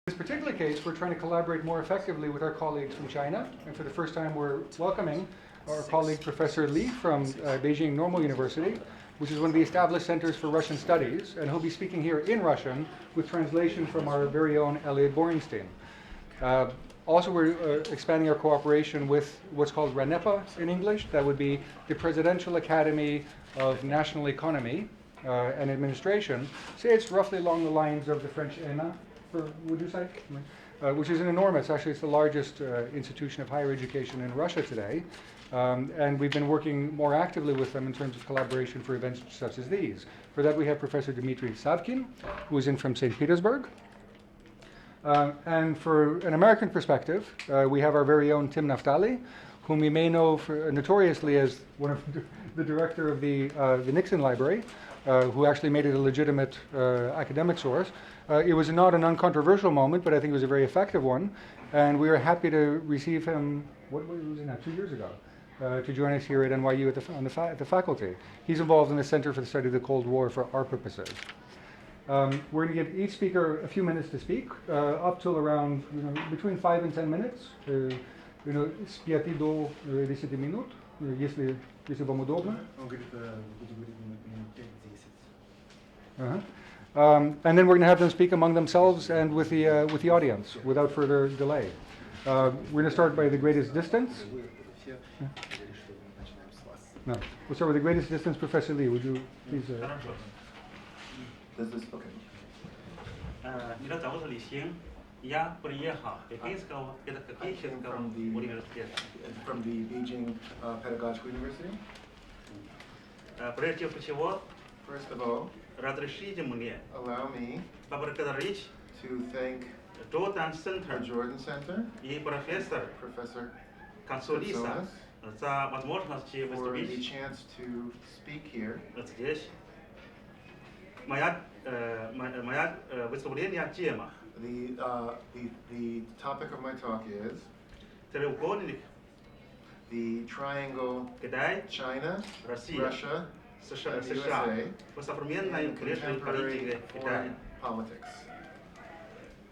In this particular case, we're trying to collaborate more effectively with our colleagues from China, and for the first time we're welcoming our colleague Professor Li from Beijing Normal University, which is one of the established centers for Russian studies, and he'll be speaking here in Russian with translation from our very own Elliot Borenstein. Also, we're expanding our cooperation with what's called RANEPA in English. That would be the Presidential Academy of National Economy and Administration. Say it's roughly along the lines of the French ENA, would you say? Which is an enormous, actually it's the largest institution of higher education in Russia today. And we've been working more actively with them in terms of collaboration for events such as these. For that we have Professor Dmitry Savkin, who is in from St. Petersburg. And for an American perspective, we have our very own Tim Naftali, whom you may know notoriously as one of the director of the Nixon Library, who actually made it a legitimate academic source. It was not an uncontroversial moment, but I think it was a very effective one. And we are happy to receive him, what was it now, 2 years ago, to join us here at NYU at the faculty. He's involved in the Center for the Study of the Cold War for our purposes. We're going to give each speaker a few minutes to speak, up till around, between 5 and 10 minutes. С 5 до 10 минут, если вам удобно. Он говорит, буду говорить минут 5-10. And then we're going to have them speak among themselves and with the audience without further delay. We're going to start by the greatest distance. No, we'll start with the greatest distance. Professor Li, would you please? This is okay. Меня зовут Xing. Я приехал в Пекинского педагогического университета. From the Beijing Pedagogical University. Прежде всего, First of all, разрешите мне allow me поблагодарить to thank Jordan the Center Jordan Center, и профессор Professor Kotsonis Kotsonis, за возможность for the выступить chance to speak here. здесь. Моя выступление тема The topic of my talk is треугольник the triangle Китай, China, Россия, Russia, США and the USA в современной in внешней contemporary политике Китая. foreign politics.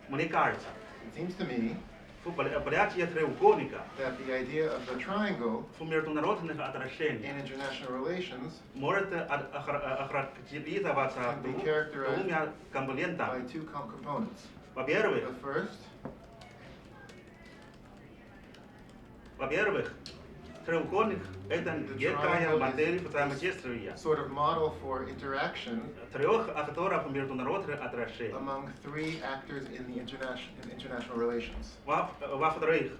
Мне кажется, It seems to me понятие треугольника that the idea of the triangle в международных отношениях in international relations может охарактеризоваться can be characterized двумя by компонентами. two components. Во-первых, треугольник – это некая модель взаимодействия Sort of model for interaction трех акторов международных отношений. among three actors in the international relations. Во-вторых,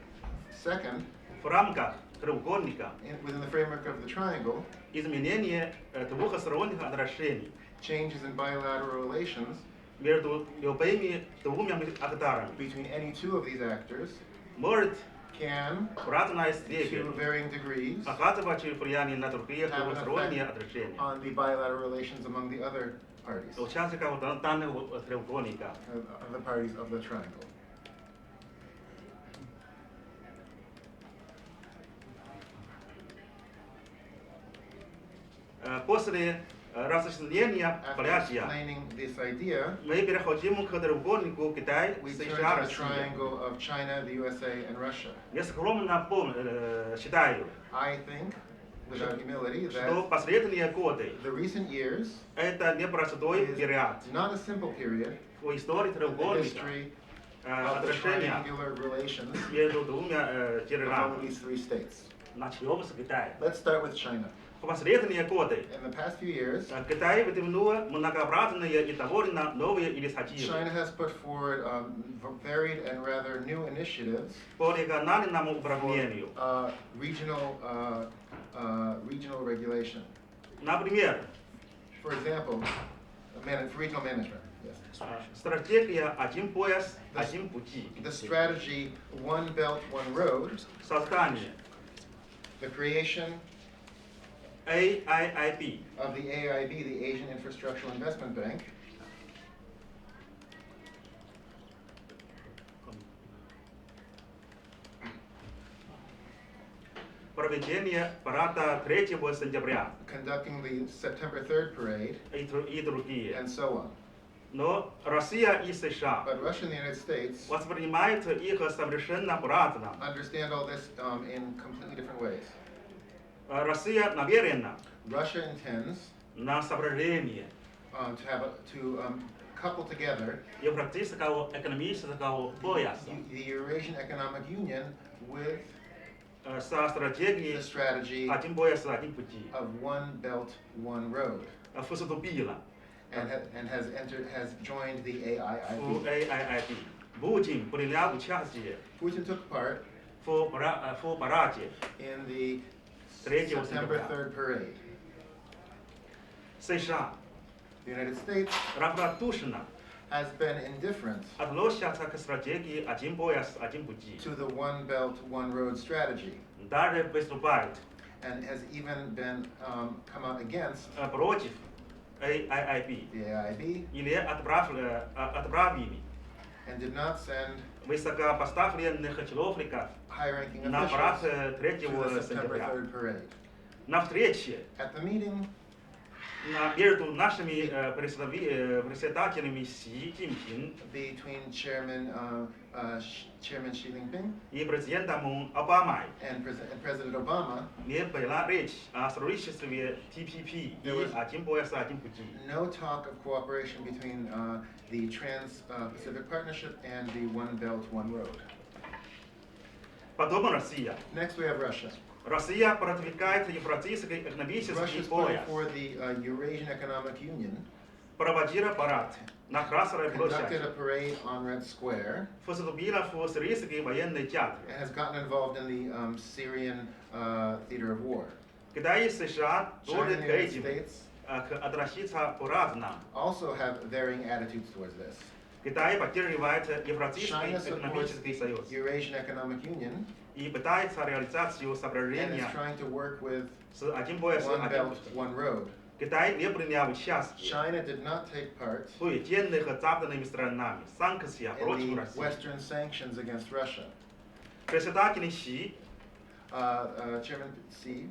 Second, в рамках треугольника within the framework of the triangle, изменение двухсторонних отношений changes in bilateral relations между любыми двумя акторами between any two of these actors может can, в разной to степени varying degrees, оказывать влияние на другие have an двухсторонние effect отношения on the bilateral relations among the other parties, участников данного треугольника. of the parties of the triangle. После разъяснения After понятия explaining this idea, мы переходим к треугольнику Китай, we turn США, to the Россия. triangle of China, the USA, and Russia. Я скромно считаю, I think, without humility, что that последние годы the recent years это непростой is период not a simple period в истории in the треугольника history of the отношения triangular relations между двумя among державами. these three states. Начнем с Китая. Let's start with China. В последние годы In the past few years, Китай выдвинул многообразные и довольно новые инициативы China has put forward varied and rather new initiatives по региональному for управлению. regional regulation. Например, For example, regional management. Yes. стратегия «Один пояс, один пути», The strategy One Belt, One Road, создание the creation AIIB, of the AIB, the Asian Infrastructural Investment Bank, проведение парада 3 сентября conducting the September 3rd parade, и другие. and so on. Но Россия и США But Russia and the United States воспринимают их совершенно по-разному. understand all this in completely different ways. Россия намерена Russia intends на соблюдение to couple together европейского экономического пояса the Eurasian Economic Union with со стратегией the strategy один пояс, один пути. of one belt, one road, Вступила and has joined the в AIIB. AIIB. Путин принял участие Putin took part в параде in the 3 September сентября. 3rd parade. США The United States равнодушно has been indifferent относятся к стратегии один пояс, один пути. to the one belt, one road strategy, Даже выступает and has even been come out against против AIIB the AIIB или отправили and did not send высокопоставленных чиновников high-ranking на парад officials 3 to the September сентября. 3rd parade. На встрече At the meeting между нашими председателями Си Цзиньпин between Chairman Xi Jinping и президентом Обамой and President Obama, не была речь о сотрудничестве TPP и один пояс, один пути. no talk of cooperation between the Trans-Pacific Partnership and the One Belt, One Road. Потом Россия. Next we have Russia. Россия продвигает европейский экономический Russia's putting пояс. forward the Eurasian Economic Union, Проводила парад на Красной conducted a площади. parade on Red Square, Вступила в сирийский военный театр. and has gotten involved in the Syrian theater of war. Китай и США China тоже and к the United этим States относятся по-разному. also have varying attitudes towards this. Китай поддерживает Европейский China supports экономический the союз Eurasian Economic Union и пытается реализацию and is соблюдения trying to work with с один пояс, One один Belt, путь. One Road. Китай не принял участие China did not take part в введенных западными странами санкциях in против the России. Western sanctions against Russia. Председатель Си Chairman Xi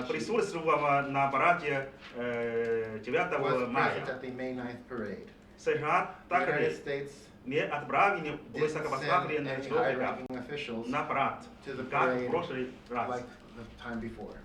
присутствовал на параде 9 was present мая. at the May 9th parade. США The United также States не отправили didn't send высокопоставленных any чиновников high-ranking officials на парад, to the как в parade прошлый раз. like the time before.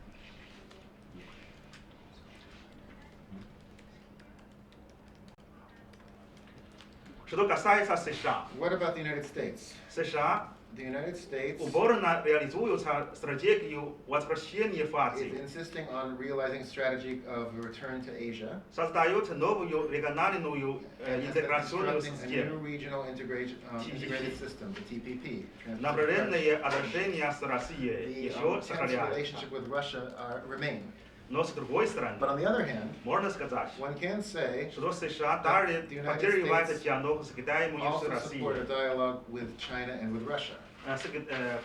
Что касается США, What about the United States? США The United States упорно реализуют стратегию возвращения в is Азию, insisting on realizing strategy of return to Asia создают новую региональную and is интеграционную constructing a new систему. regional integrated system, the TPP. Trans-Pacific Напряженные отношения с Россией The еще tense сохраняются. relationship with Russia remain. Но с другой стороны, But on the other hand, можно сказать, one can say что США также The United поддерживают States диалог с Китаем и с also Россией. support a dialogue with China and with Russia.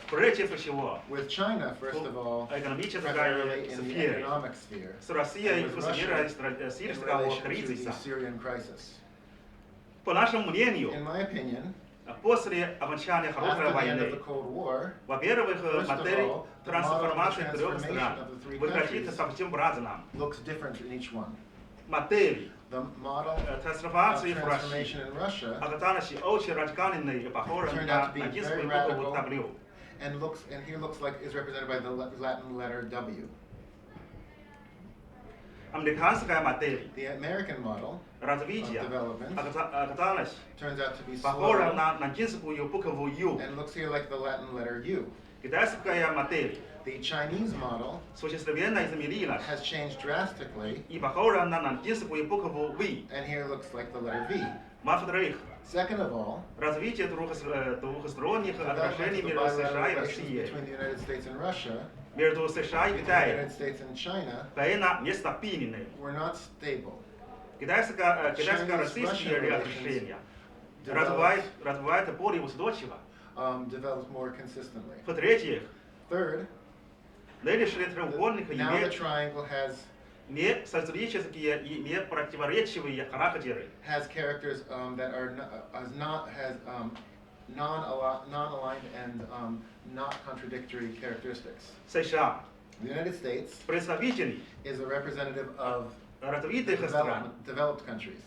Прежде всего, With China, first of all, экономической primarily in the сфере, economic sphere, с Россией and в with сфере Russia in сирийского relation to the кризиса. Syrian crisis. По нашему мнению, In my opinion, после окончания Холодной after the end of войны, the Cold War, во-первых, First of модель all, the трансформации model of трех transformation стран of the three выглядит countries совсем по-разному. looks different in each one. Модель The model of трансформации в России transformation in Russia оказалась очень радикальной и похожа turned на out to be нацистскую very букву radical. W. and here looks like is represented by the Latin letter W. Американская модель The American model развития of development оказалась turns out to be похожа slow на нацистскую букву U. and looks here like the Latin letter U. Китайская модель The Chinese model существенно изменилась has changed drastically и похожа на нацистскую букву V. and here looks like the letter V. Во-вторых, Second of all, развитие двухсторонних development отношений of the между США bilateral и relations Россией, between the United States and Russia, между США и between the Китаем, United States and China, постоянно нестабильны. were not stable. Китайско-российские отношения развивают более устойчиво. Developed more consistently. В-третьих, Third, нынешний треугольник now the имеет triangle has не социалистические и не противоречивые характеры. characters that are non-aligned and not contradictory characteristics. США, The United States представители is a representative of развитых стран, developed countries.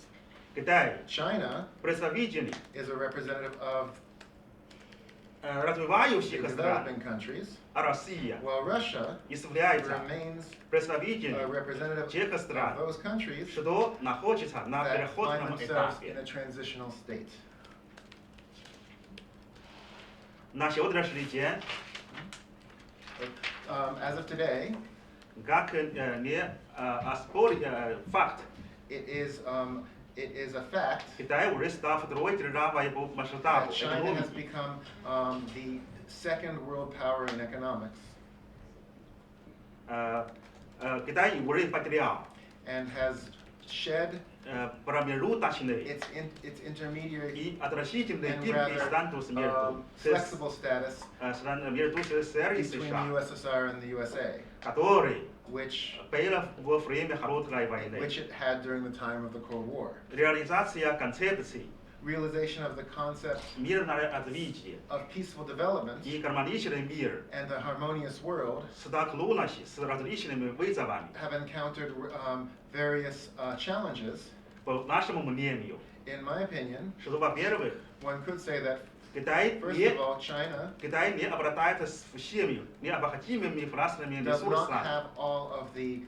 Китай China представитель is a representative of the развивающихся стран, developing countries, а Россия while Russia является remains a представителем representative тех of стран, those countries что находится на that find переходном themselves in этапе. a transitional state. На сегодняшний день, As of today, как не оспорить факт, it is a fact Китай уже стал второй державой по масштабу that China has экономики. become the second world power in economics Китай уже потерял and has shed промежуточный its intermediary и относительный and гибкий статус flexible status между СССР и between the США, USSR and the USA, который which был во время холодной войны. it had during the time of the Cold War. Реализация концепции Realization of the concept мирного развития of peaceful development и гармоничный мир and the harmonious world столкнулась с различными вызовами. have encountered various challenges. По нашему мнению, In my opinion, что, во-первых, one could say that, Китай first не of all, China Китай не обладает всеми необходимыми финансовыми does not ресурсами, have all of the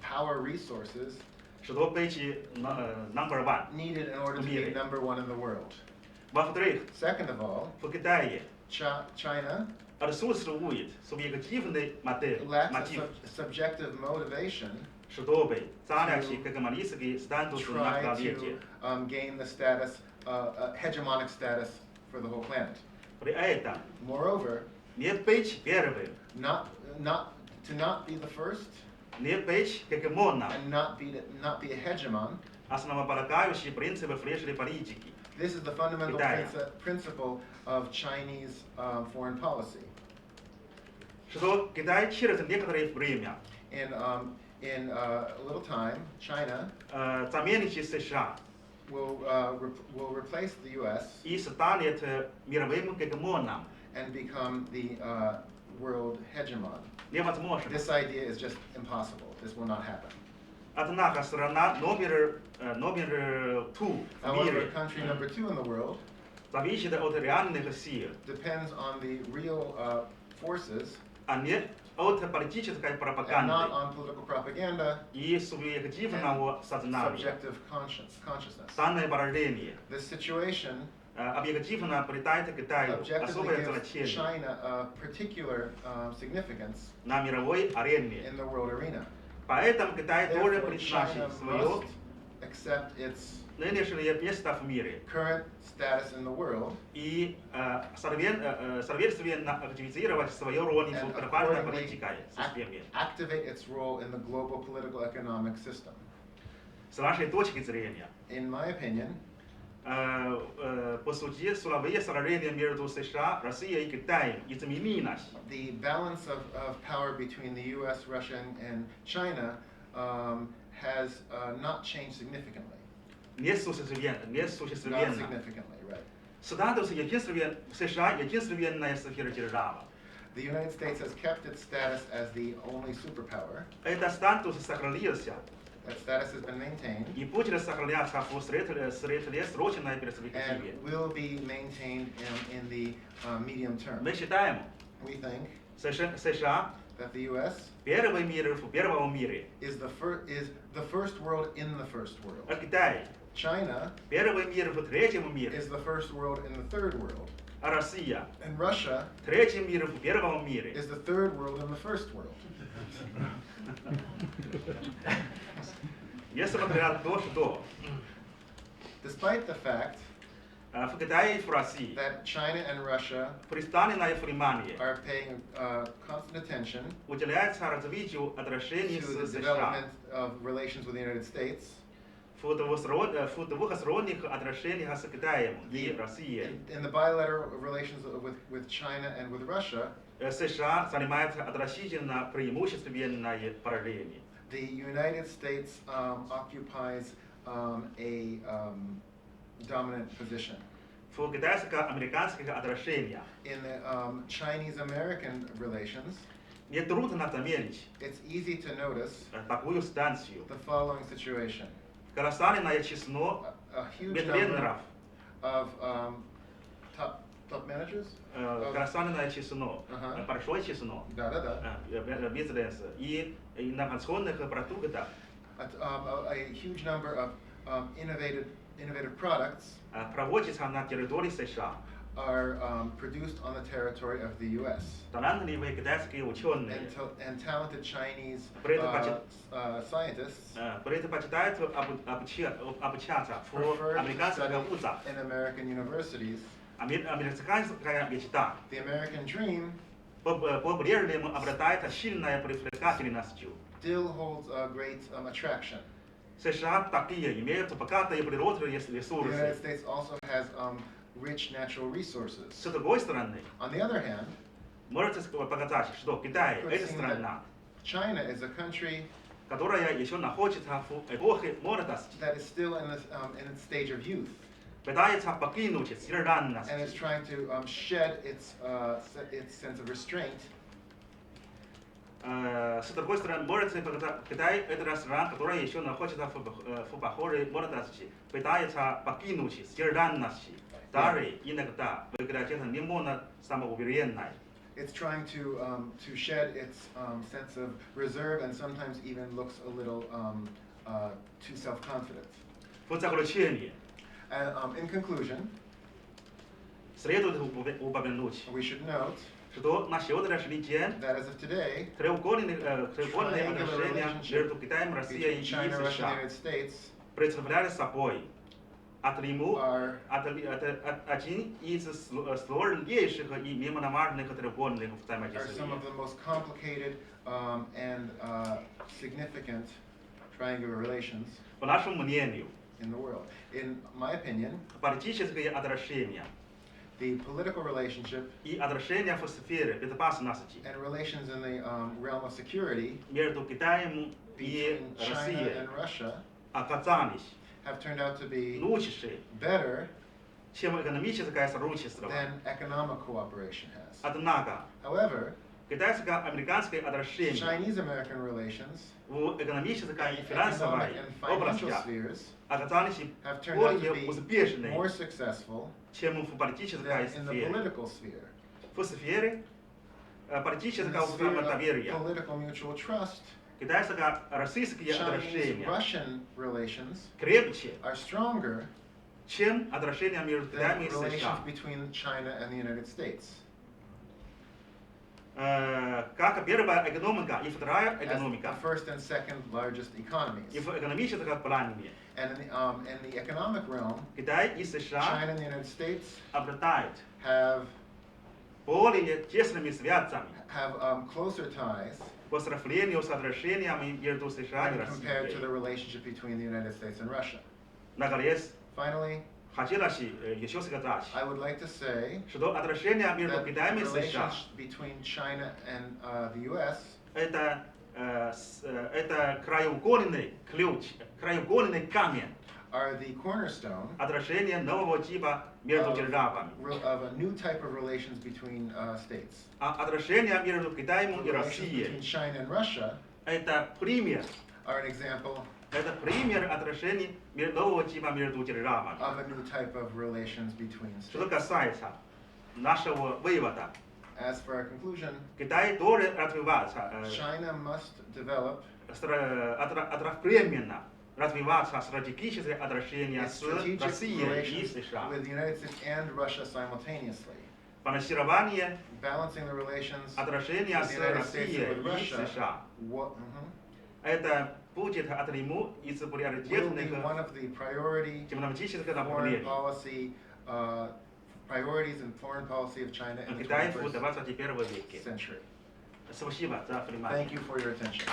power resources чтобы быть number one. needed in order to be number one in the world. Во-вторых, Second of all, в Китае China отсутствует субъективный lacks мотив, a subjective motivation чтобы занять гегемонистский статус to на try планете. to gain the status, hegemonic status for the whole planet. При этом Moreover, не быть первым, to not be the first не быть гегемоном, and not be a hegemon. основополагающий принцип внешней политики. This is the fundamental Китая. principle of Chinese foreign policy. Что Китай через некоторое время In a little time, China заменит США will replace the U.S. и станет мировым гегемоном. and become the world hegemon. Невозможно. This idea is just impossible. This will not happen. Однако страна номер 2 в However, мире country number 2 in the world зависит от реальных сил, depends on the real forces а не от политической and not пропаганды on political propaganda и субъективного сознания. subjective consciousness. Данное поражение This situation объективно придает Китаю objectively особое gives значение China a particular significance на мировой арене. in the world arena. Поэтому Китай должен Therefore, China признать свое must accept its нынешнее место в мире current status in the world и соответственно активизировать свою роль в and глобальной accordingly политической системе. activate its role in the global political economic system. С нашей точки зрения, In my opinion, по сути, силовые сражения между США, Россией и Китаем изменились. the balance of power between the U.S., Russia, and China has not changed significantly. Не существенно. Not significantly, right. Статус США единственная супердержава. The United States has kept its status as the only superpower. Этот статус сохранился That status has been maintained и будет сохраняться в среднесрочной and перспективе. will be maintained in the medium term. Мы считаем, We think США that the U.S. первый мир в первом мире, is the first world in the first world. а Китай China первый мир в третьем мире, is the first world in the third world. а Россия And Russia третий мир в первом мире. is the third world in the first world. Несмотря на то, что Despite the fact в Китае и в России that China and Russia пристальное внимание are paying constant attention уделяется развитию отношений to the с США development of relations with the United States, в двухсторонних отношениях с Китаем и Россией. in the bilateral relations with China and with Russia, США занимает относительно преимущественное положение. the United States occupies a dominant position. В китайско-американских отношениях In the Chinese-American relations, нетрудно заметить it's easy to notice такую станцию. the following situation. колоссальное число a huge ветеринаров, number of top managers. колоссальное число, большое число бизнес и инновационных продуктов. A huge number of innovative products проводится на территории США. are produced on the territory of the U.S. Талантливые китайские ученые And talented Chinese scientists предпочитают обучаться в американских вузах. in American universities. Американская мечта The American dream по-прежнему обладает сильной привлекательностью. still holds a great attraction. США такие имеют богатые природные The United ресурсы. States also has rich natural resources. С другой стороны, On the other hand, можете показать, что Китай – это страна, China is a country которая еще находится в эпохе молодости, that is still in its stage of youth пытается покинуть and is тиранность. trying to shed its sense of restraint. С другой стороны, можете показать, Китай – это страна, которая еще находится в похожей молодости, пытается покинуть тиранность. Даже иногда выглядит немного самоуверенной. It's trying to shed its sense of reserve and sometimes even looks a little too self-confident. В заключение, And in conclusion, следует упомянуть, we should note что на сегодняшний день that as of today, треугольные отношения между Китаем, Россией between и China, Russia, and the США United States представляют собой один из сложнейших и немаловажных треугольных are some взаимодействий. of the most complicated and significant triangular relations По нашему мнению, in the world. In my opinion, политические отношения the political relationship и отношения в сфере безопасности and relations in the realm of security между Китаем и between China Россией and Russia оказались have turned out to be лучше, better чем экономическое сотрудничество. than economic cooperation has. Однако, However, китайско-американские отношения Chinese-American relations в экономической и in финансовой economic and financial областях spheres оказались have turned out to более be успешны, more successful чем в политической than in the сфере. political sphere. В сфере In политического the sphere of взаимодоверия political mutual trust, китайско-российские отношения Chinese-Russian relations крепче, are stronger чем отношения между Китаем than и relations США. between China and the United States. Как первая экономика и вторая As экономика. the first and second largest И economies. в экономическом плане And in the economic realm, Китай и США China and the United States обладают have более тесными связями closer ties по сравнению с отношениями между США и when compared to the Россией. relationship between the United States and Russia. Наконец, Finally, хотелось еще сказать, I would like to say что отношения между that Китаем и США relations between China and the U.S. это краеугольный ключ, краеугольный камень are the cornerstone отношения нового типа между державами. of a new type of relations between states. Отношения между Китаем и Relations between Россией China and Russia это пример are an example отношений нового типа между державами. of a new type of relations between Что states. касается нашего вывода, As for our conclusion, Китай должен развиваться, China must develop одновременно развиваться стратегические отношения its с strategic Россией и relations США. with the United States and Russia simultaneously. Финансирование Balancing the relations отношения with с the United States Россией and with и Russia США. mhm, Это будет одним из will be приоритетных one of the priority дипломатических foreign направлений policy priorities in foreign policy of China in the Китая в 21st 21 веке. century. Спасибо за внимание. Thank you for your attention.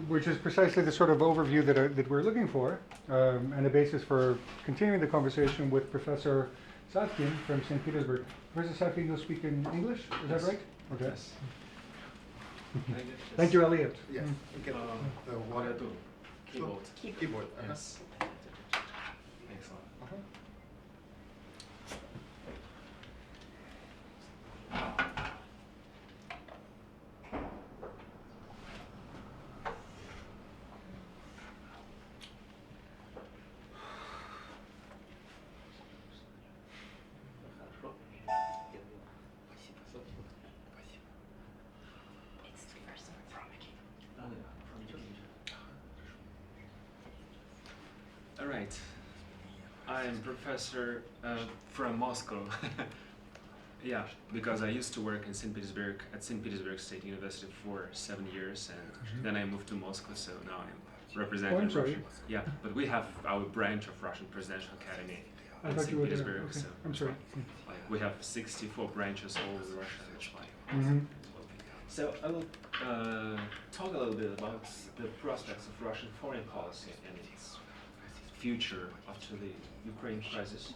Which is precisely the sort of overview that we're looking for, and a basis for continuing the conversation with Professor Savkin from St. Petersburg. Professor Savkin, you'll speak in English, is that right? Okay. Yes. Thank you, Elliot. Yes. We get the water. Keyboard. Keyboard. Yes. Excellent. Right. I'm professor from Moscow. Yeah, because I used to work in St. Petersburg at St. Petersburg State University for 7 years, and then I moved to Moscow, so now I'm representing I'm sorry. Russia. Yeah, but we have our branch of Russian Presidential Academy I in thought St. you were there. Petersburg, Okay. so I'm sorry. like we have 64 branches all over Russia. That's why. Mm-hmm. So I will talk a little bit about the prospects of Russian foreign policy and its future after the Ukraine crisis.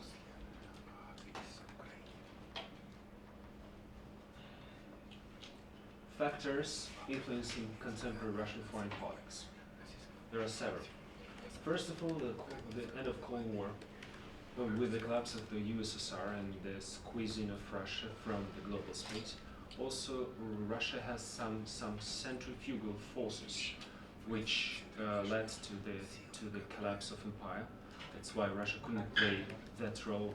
Factors influencing contemporary Russian foreign politics. There are several. First of all, the end of Cold War, with the collapse of the USSR and the squeezing of Russia from the global state. Also, Russia has some centrifugal forces, which led to the collapse of empire. That's why Russia couldn't play that role,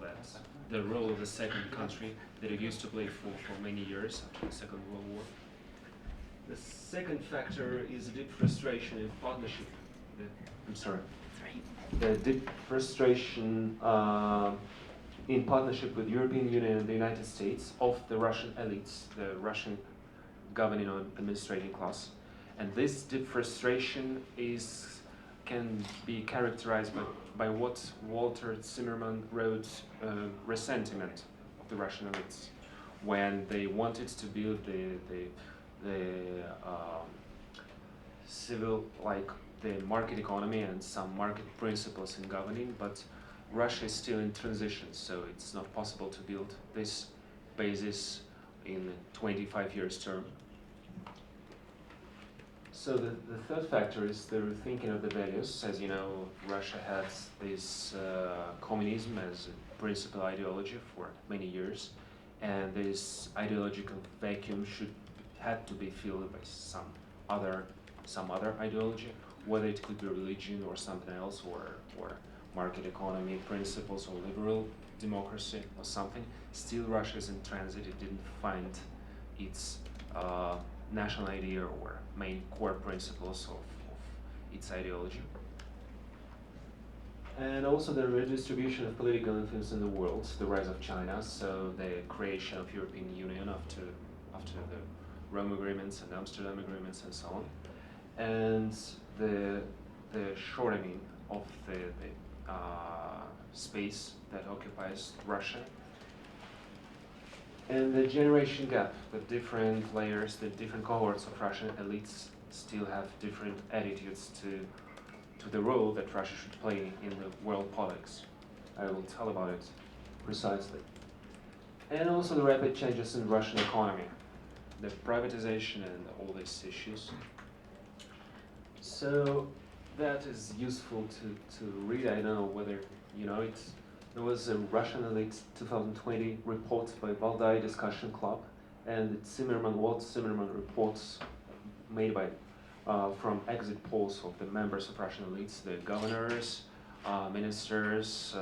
the role of the second country that it used to play for many years after the Second World War. The second factor is deep frustration in partnership. The deep frustration in partnership with European Union and the United States of the Russian elites, the Russian governing or administrating class. And this deep frustration can be characterized by what Walter Zimmerman wrote, resentment of the Russian elites, when they wanted to build the civil, like the market economy and some market principles in governing, but Russia is still in transition, so it's not possible to build this basis in a 25 years term. So the third factor is the rethinking of the values. As you know, Russia has this communism as a principal ideology for many years, and this ideological vacuum had to be filled by some other ideology, whether it could be religion or something else, or market economy principles or liberal democracy or something. Still, Russia is in transit. It didn't find its national idea or main core principles of its ideology. And also the redistribution of political influence in the world, the rise of China, so the creation of European Union after the Rome agreements and Amsterdam agreements and so on, and the shortening of the space that occupies Russia, and the generation gap, the different layers, the different cohorts of Russian elites still have different attitudes to the role that Russia should play in the world politics. I will tell about it precisely. And also the rapid changes in Russian economy, the privatization and all these issues. So that is useful to read. I don't know whether you know it. There was a Russian Elite 2020 report by Valdai Discussion Club, and Walter Zimmerman reports made by from exit polls of the members of Russian elites, the governors, ministers,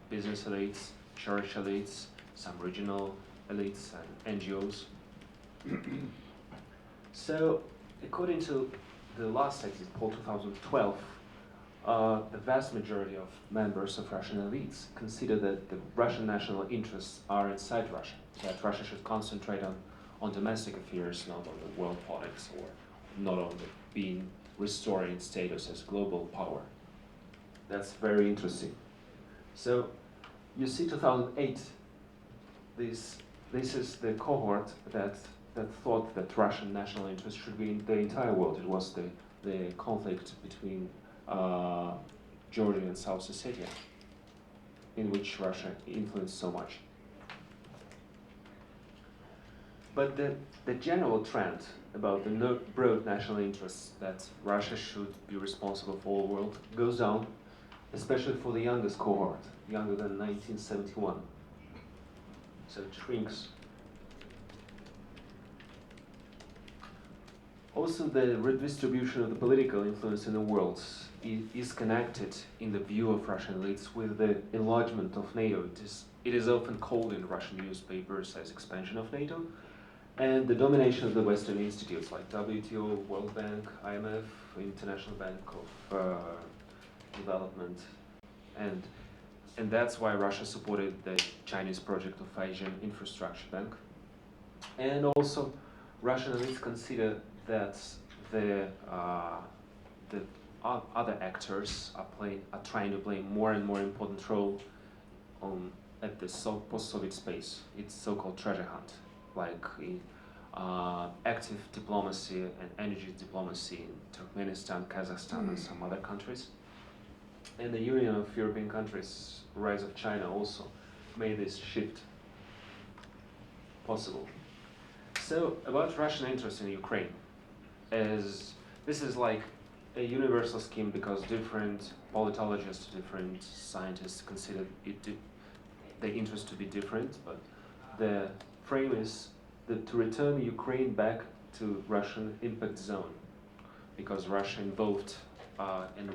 business elites, church elites, some regional elites, and NGOs. So, according to the last exit poll, 2012, the vast majority of members of Russian elites consider that the Russian national interests are inside Russia, that Russia should concentrate on domestic affairs, not on the world politics, or not on being restoring status as global power. That's very interesting. So, you see 2008, this is the cohort that thought that Russian national interest should be in the entire world. It was the conflict between Georgia and South Ossetia, in which Russia influenced so much. But the general trend about the broad national interests that Russia should be responsible for the world goes down, especially for the youngest cohort, younger than 1971. So it shrinks. Also, the redistribution of the political influence in the world is connected in the view of Russian elites with the enlargement of NATO. It is often called in Russian newspapers as expansion of NATO, and the domination of the Western institutes like WTO, World Bank, IMF, International Bank of Development, And that's why Russia supported the Chinese project of Asian Infrastructure Bank. And also, Russian elites consider that the other actors are trying to play more and more important role at the post-Soviet space. It's so-called treasure hunt, like active diplomacy and energy diplomacy in Turkmenistan, Kazakhstan, and some other countries. And the Union of European countries, rise of China also made this shift possible. So about Russian interest in Ukraine, this is like a universal scheme because different politologists, different scientists consider the interest to be different, but the frame is to return Ukraine back to Russian impact zone, because Russia involved and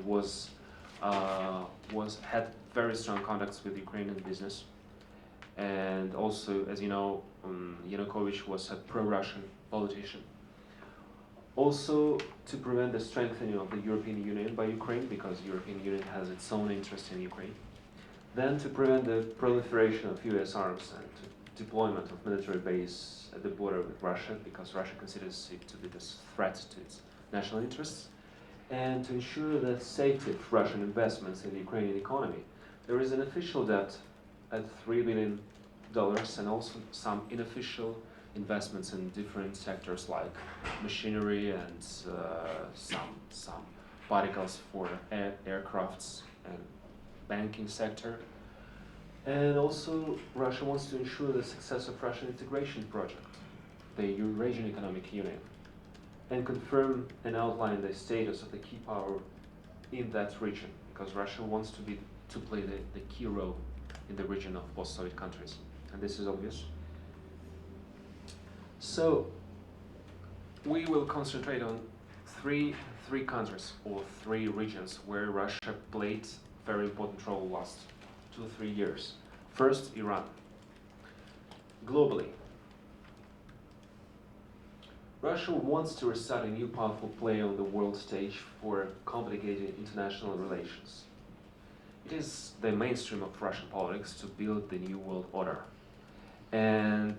had very strong contacts with Ukrainian business, and also, as you know, Yanukovych was a pro-Russian politician. Also, to prevent the strengthening of the European Union by Ukraine, because the European Union has its own interest in Ukraine. Then to prevent the proliferation of US arms and deployment of military base at the border with Russia, because Russia considers it to be this threat to its national interests. And to ensure the safety of Russian investments in the Ukrainian economy. There is an official debt at $3 billion and also some unofficial investments in different sectors like machinery and some particles for aircrafts and banking sector. And also Russia wants to ensure the success of Russian integration project, the Eurasian Economic Union, and confirm and outline the status of the key power in that region, because Russia wants to play the key role in the region of post-Soviet countries, and this is obvious. So we will concentrate on three countries or three regions where Russia played very important role last 2-3 years. First, Iran. Globally, Russia wants to restart a new powerful player on the world stage for complicated international relations. It is the mainstream of Russian politics to build the new world order. And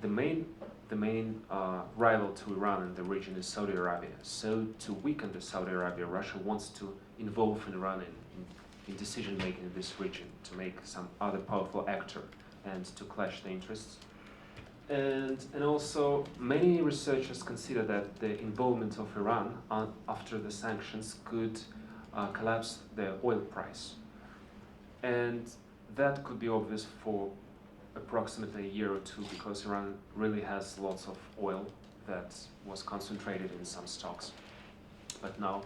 the main rival to Iran in the region is Saudi Arabia. So to weaken the Saudi Arabia, Russia wants to involve Iran in decision making in this region, to make some other powerful actor and to clash the interests. And also many researchers consider that the involvement of Iran after the sanctions could collapse the oil price. And that could be obvious for approximately a year or two, because Iran really has lots of oil that was concentrated in some stocks. But now,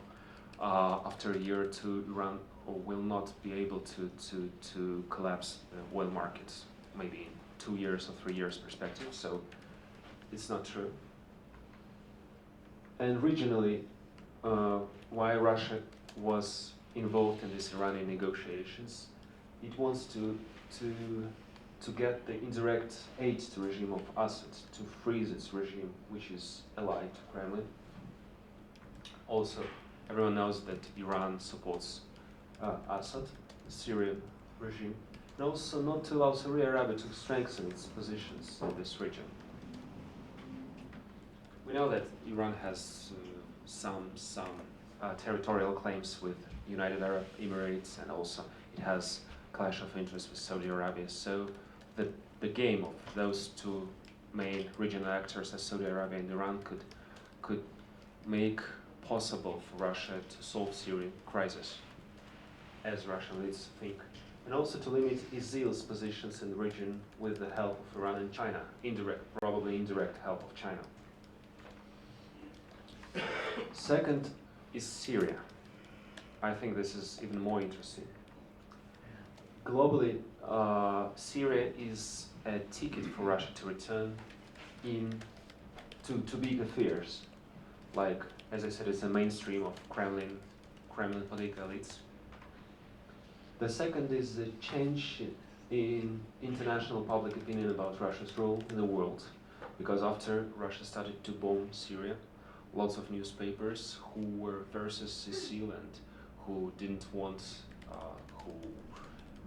after a year or two, Iran will not be able to collapse the oil markets, maybe in 2 years or 3 years perspective, so it's not true. And regionally, why Russia was involved in these Iranian negotiations, it wants to get the indirect aid to the regime of Assad, to freeze its regime, which is allied to Kremlin. Also, everyone knows that Iran supports Assad, the Syrian regime, and also not to allow Saudi Arabia to strengthen its positions in this region. We know that Iran has some territorial claims with United Arab Emirates, and also it has clash of interests with Saudi Arabia. So the game of those two main regional actors, as Saudi Arabia and Iran, could make possible for Russia to solve Syrian crisis, as Russian leaders think, and also to limit ISIL's positions in the region with the help of Iran and China, probably indirect help of China. Second is Syria. I think this is even more interesting. Globally, Syria is a ticket for Russia to return to big affairs. Like, as I said, it's a mainstream of Kremlin political elites. The second is the change in international public opinion about Russia's role in the world. Because after Russia started to bomb Syria, lots of newspapers who were versus ISIL and who didn't want who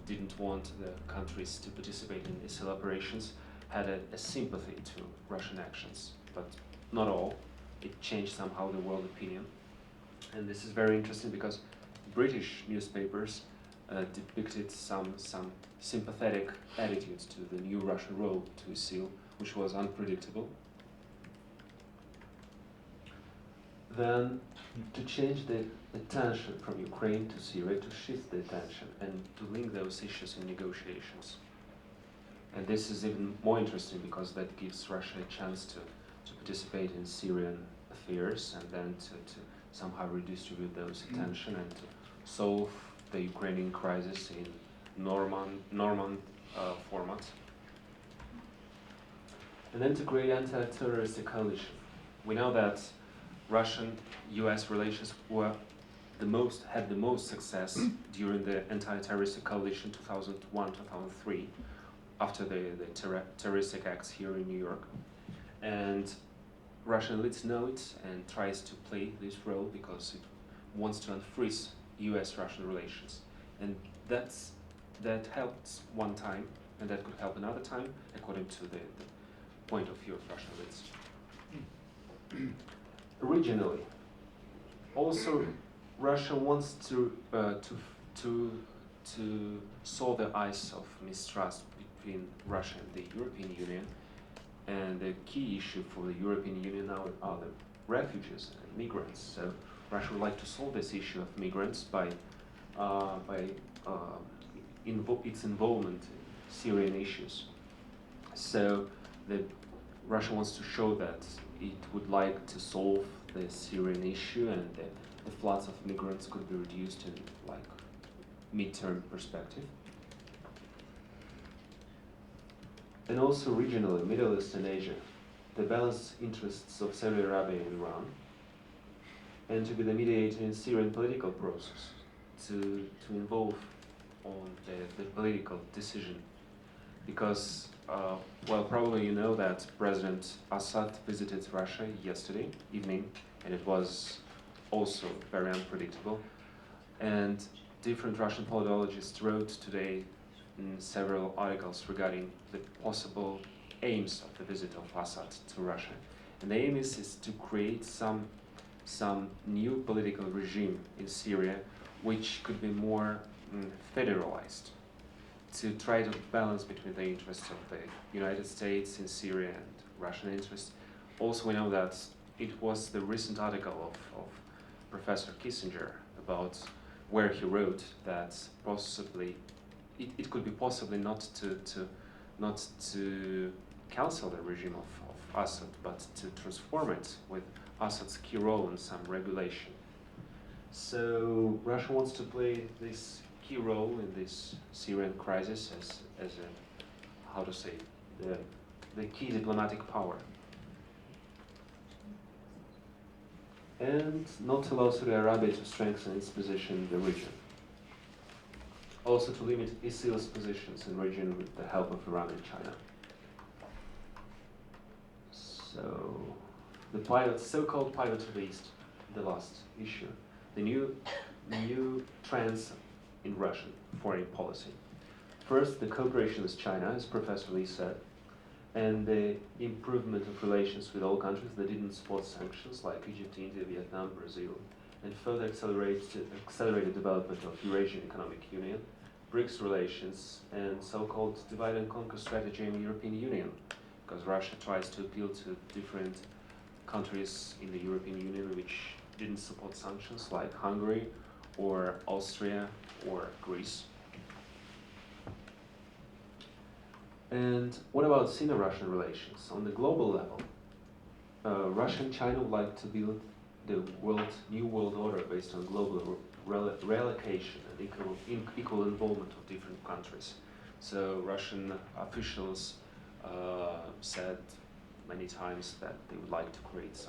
didn't want the countries to participate in ISIL operations, had a sympathy to Russian actions, but not all. It changed somehow the world opinion. And this is very interesting because British newspapers depicted some sympathetic attitudes to the new Russian role to ISIL, which was unpredictable. Then, to change the attention from Ukraine to Syria, to shift the attention and to link those issues in negotiations. And this is even more interesting because that gives Russia a chance to participate in Syrian affairs and then to somehow redistribute those attention and to solve the Ukrainian crisis in Norman format. And then to create anti-terrorist coalition. We know that Russian-US relations had the most success during the anti-terrorist coalition 2001-2003, after the terroristic acts here in New York. And Russian elites know it and tries to play this role because it wants to unfreeze US-Russian relations. And that helped one time, and that could help another time, according to the point of view of Russian elites. Originally, also Russia wants to sow the ice of mistrust between Russia and the European Union, and the key issue for the European Union now are the refugees and migrants. So Russia would like to solve this issue of migrants by its involvement in Syrian issues. So Russia wants to show that it would like to solve the Syrian issue, and the floods of migrants could be reduced in like mid-term perspective. And also regionally, Middle East and Asia, the balanced interests of Saudi Arabia and Iran, and to be the mediator in Syrian political process, to involve on the political decision. Because, well, probably you know that President Assad visited Russia yesterday evening, and it was also very unpredictable. And different Russian politologists wrote today in several articles regarding the possible aims of the visit of Assad to Russia. And the aim is to create some new political regime in Syria which could be more federalized, to try to balance between the interests of the United States in Syria and Russian interests. Also, we know that it was the recent article of Professor Kissinger about where he wrote that possibly it could be possibly not to cancel the regime of Assad, but to transform it with Assad's key role in some regulation. So Russia wants to play this key role in this Syrian crisis as a, how to say, the key diplomatic power. And not to allow Saudi Arabia to strengthen its position in the region. Also to limit ISIL's positions in the region with the help of Iran and China. So, the so-called pivot to the east, the last issue. The new trends in Russian foreign policy. First, the cooperation with China, as Professor Lee said, and the improvement of relations with all countries that didn't support sanctions, like Egypt, India, Vietnam, Brazil, and further accelerated development of Eurasian Economic Union, BRICS relations, and so-called divide and conquer strategy in the European Union, because Russia tries to appeal to different countries in the European Union which didn't support sanctions, like Hungary, or Austria, or Greece. And what about Sino-Russian relations? On the global level, Russia and China would like to build the new world order based on global reallocation and equal involvement of different countries. So Russian officials said many times that they would like to create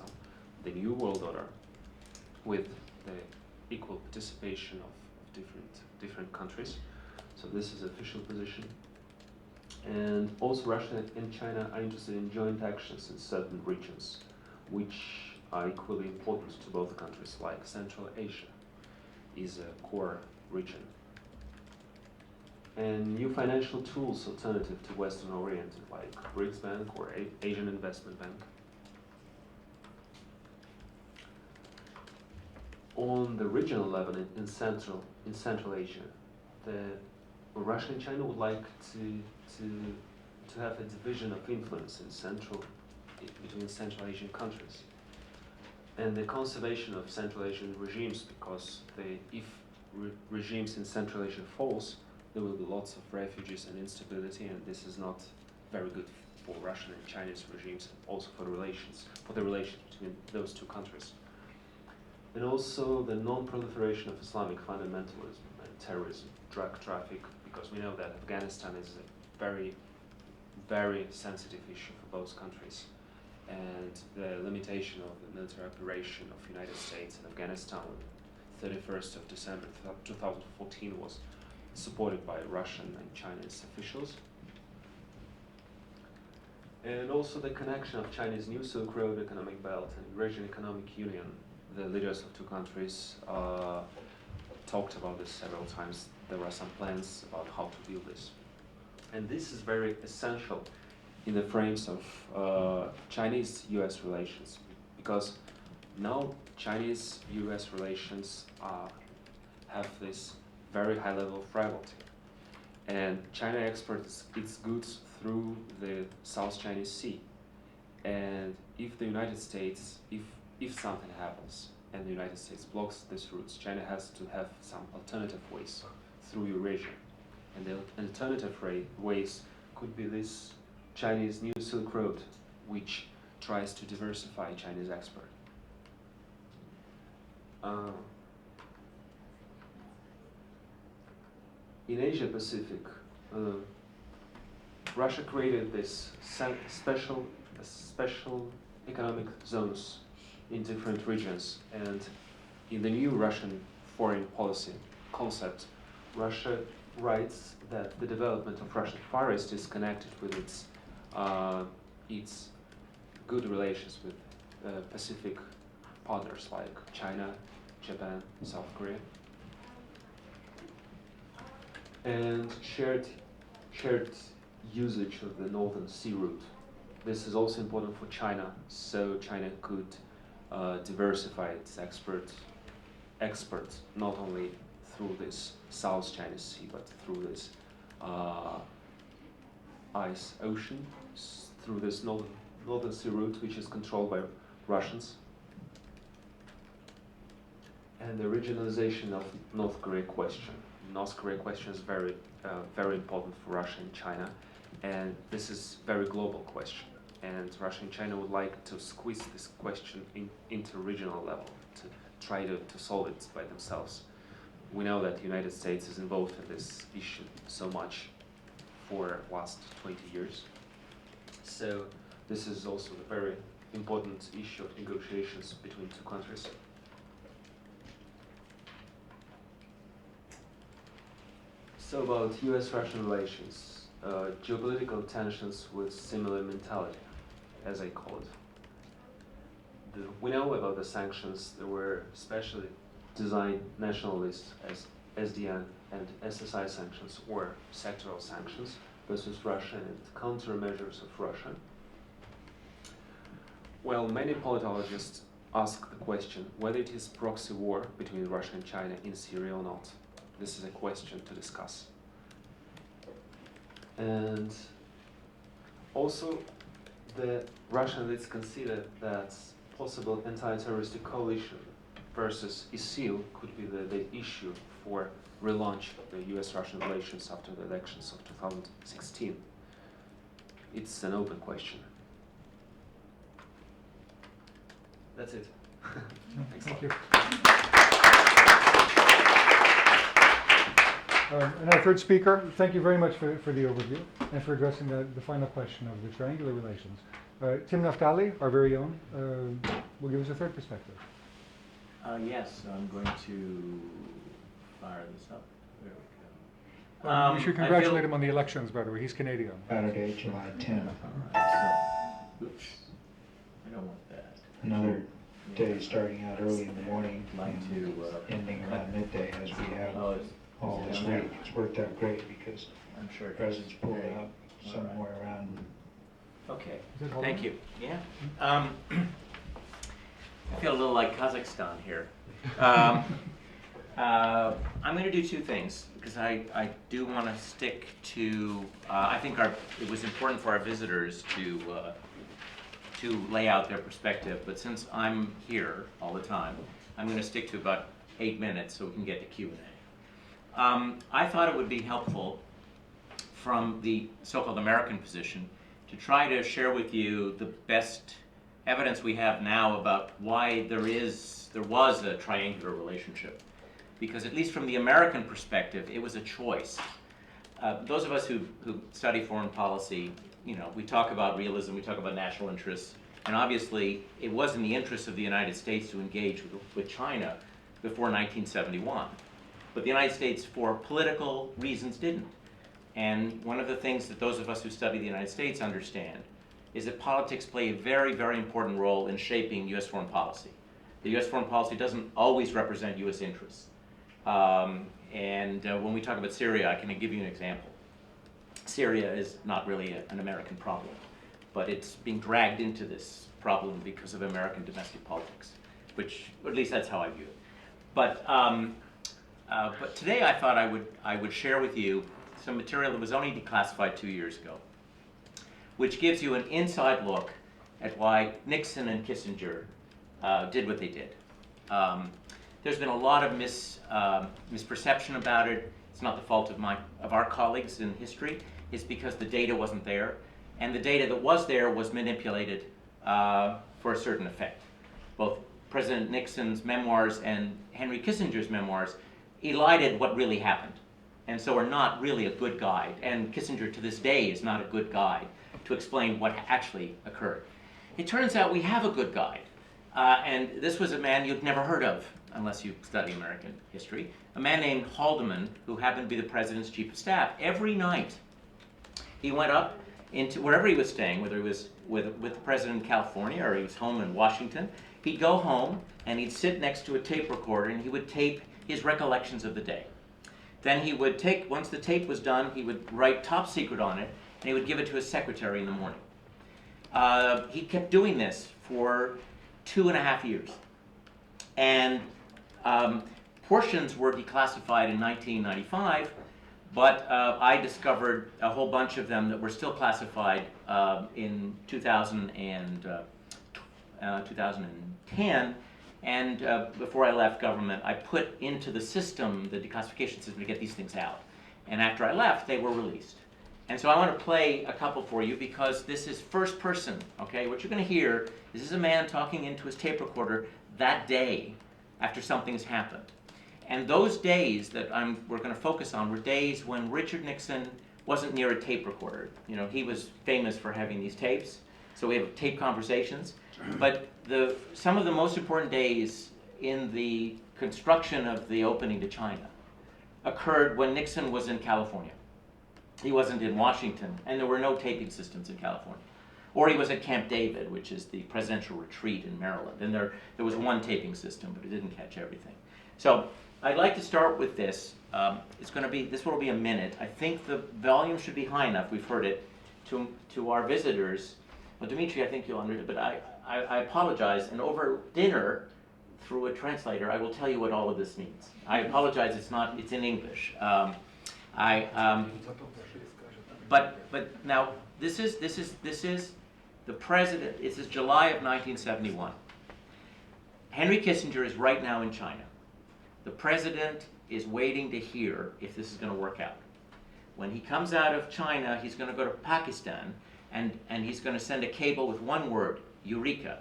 the new world order with the equal participation of different countries. So this is official position. And also Russia and China are interested in joint actions in certain regions, which are equally important to both countries, like Central Asia is a core region and new financial tools alternative to Western oriented, like BRICS Bank or Asian Investment Bank. On the regional level in Central Asia, Russia and China would like to have a division of influence between Central Asian countries, and the conservation of Central Asian regimes, because if regimes in Central Asia falls, there will be lots of refugees and instability, and this is not very good for Russian and Chinese regimes, and also for the relations between those two countries. And also the non-proliferation of Islamic fundamentalism and terrorism, drug traffic, because we know that Afghanistan is a very, very sensitive issue for both countries. And the limitation of the military operation of the United States in Afghanistan on 31st of December 2014 was supported by Russian and Chinese officials. And also the connection of Chinese New Silk Road Economic Belt and Eurasian Economic Union. The leaders of two countries talked about this several times. There are some plans about how to build this. And this is very essential in the frames of Chinese-US relations, because now Chinese-US relations have this very high level of rivalry. And China exports its goods through the South Chinese Sea. And if the United States, if something happens and the United States blocks these routes, China has to have some alternative ways through Eurasia. And the alternative ways could be this Chinese New Silk Road, which tries to diversify Chinese export. In Asia Pacific, Russia created this special economic zones in different regions, and in the new Russian foreign policy concept, Russia writes that the development of Russian Far East is connected with its good relations with Pacific partners like China, Japan, South Korea, and shared usage of the Northern Sea route. This is also important for China, so China could diversify its exports not only through this South China Sea, but through this ice ocean, through this Northern Sea route, which is controlled by Russians. And the regionalization of North Korea question. North Korea question is very important for Russia and China, and this is very global question. And Russia and China would like to squeeze this question into regional level to try to solve it by themselves. We know that the United States is involved in this issue so much for last 20 years. So this is also a very important issue of negotiations between two countries. So about US-Russian relations, geopolitical tensions with similar mentality, as I call it. We know about the sanctions. There were specially designed nationalist as SDN and SSI sanctions, or sectoral sanctions versus Russia and countermeasures of Russia. Well, many politologists ask the question whether it is proxy war between Russia and China in Syria or not. This is a question to discuss. And also, the Russian elites consider that possible anti-terroristic coalition versus ISIL could be the issue for relaunch of the US-Russian relations after the elections of 2016. It's an open question. That's it. Thank you. And our third speaker, thank you very much for the overview and for addressing the final question of the triangular relations. Tim Naftali, our very own, will give us a third perspective. Yes, I'm going to fire this up. There we go. We should congratulate him on the elections, by the way. He's Canadian. Saturday, July 10th. Oops, I don't want that. Another day starting out early in the morning Like and to ending around midday as we have oh, it's all this week. It's worked out great because I'm sure. the president's pulled Okay. out All right. somewhere around. Okay, Is it thank Holland? you. Yeah. I feel a little like Kazakhstan here. I'm going to do two things because I do want to stick to. I think it was important for our visitors to lay out their perspective. But since I'm here all the time, I'm going to stick to about 8 minutes so we can get to Q&A. I thought it would be helpful from the so-called American position to try to share with you the best evidence we have now about why there was a triangular relationship. Because at least from the American perspective, it was a choice. Those of us who study foreign policy, we talk about realism, we talk about national interests, and obviously it was in the interest of the United States to engage with China before 1971. But the United States, for political reasons, didn't. And one of the things that those of us who study the United States understand is that politics play a very, very important role in shaping U.S. foreign policy. The U.S. foreign policy doesn't always represent U.S. interests. When we talk about Syria, I can give you an example. Syria is not really an American problem, but it's being dragged into this problem because of American domestic politics, which, at least that's how I view it. But today I thought I would share with you some material that was only declassified 2 years ago, which gives you an inside look at why Nixon and Kissinger did what they did. There's been a lot of misperception about it. It's not the fault of our colleagues in history. It's because the data wasn't there, and the data that was there was manipulated for a certain effect. Both President Nixon's memoirs and Henry Kissinger's memoirs elided what really happened, and so are not really a good guide. And Kissinger to this day is not a good guide to explain what actually occurred. It turns out we have a good guide, and this was a man you'd never heard of unless you study American history, a man named Haldeman, who happened to be the president's chief of staff. Every night he went up into wherever he was staying, whether he was with the president in California or he was home in Washington. He'd go home and he'd sit next to a tape recorder and he would tape his recollections of the day. Then he would once the tape was done, he would write top secret on it and he would give it to his secretary in the morning. He kept doing this for 2.5 years. And portions were declassified in 1995, but I discovered a whole bunch of them that were still classified in 2010. And before I left government, I put into the system, the declassification system, to get these things out. And after I left, they were released. And so I want to play a couple for you because this is first person, okay? What you're going to hear is a man talking into his tape recorder that day after something's happened. And those days that we're going to focus on were days when Richard Nixon wasn't near a tape recorder. He was famous for having these tapes, so we have tape conversations. But some of the most important days in the construction of the opening to China occurred when Nixon was in California. He wasn't in Washington, and there were no taping systems in California. Or he was at Camp David, which is the presidential retreat in Maryland. And there was one taping system, but it didn't catch everything. So I'd like to start with this. This will be a minute. I think the volume should be high enough, we've heard it, to our visitors. Well, Dmitry, I think you'll understand, but I apologize. And over dinner, through a translator, I will tell you what all of this means. I apologize, it's in English. But now, this is the president. This is July of 1971. Henry Kissinger is right now in China. The president is waiting to hear if this is going to work out. When he comes out of China, he's going to go to Pakistan, and he's going to send a cable with one word, Eureka,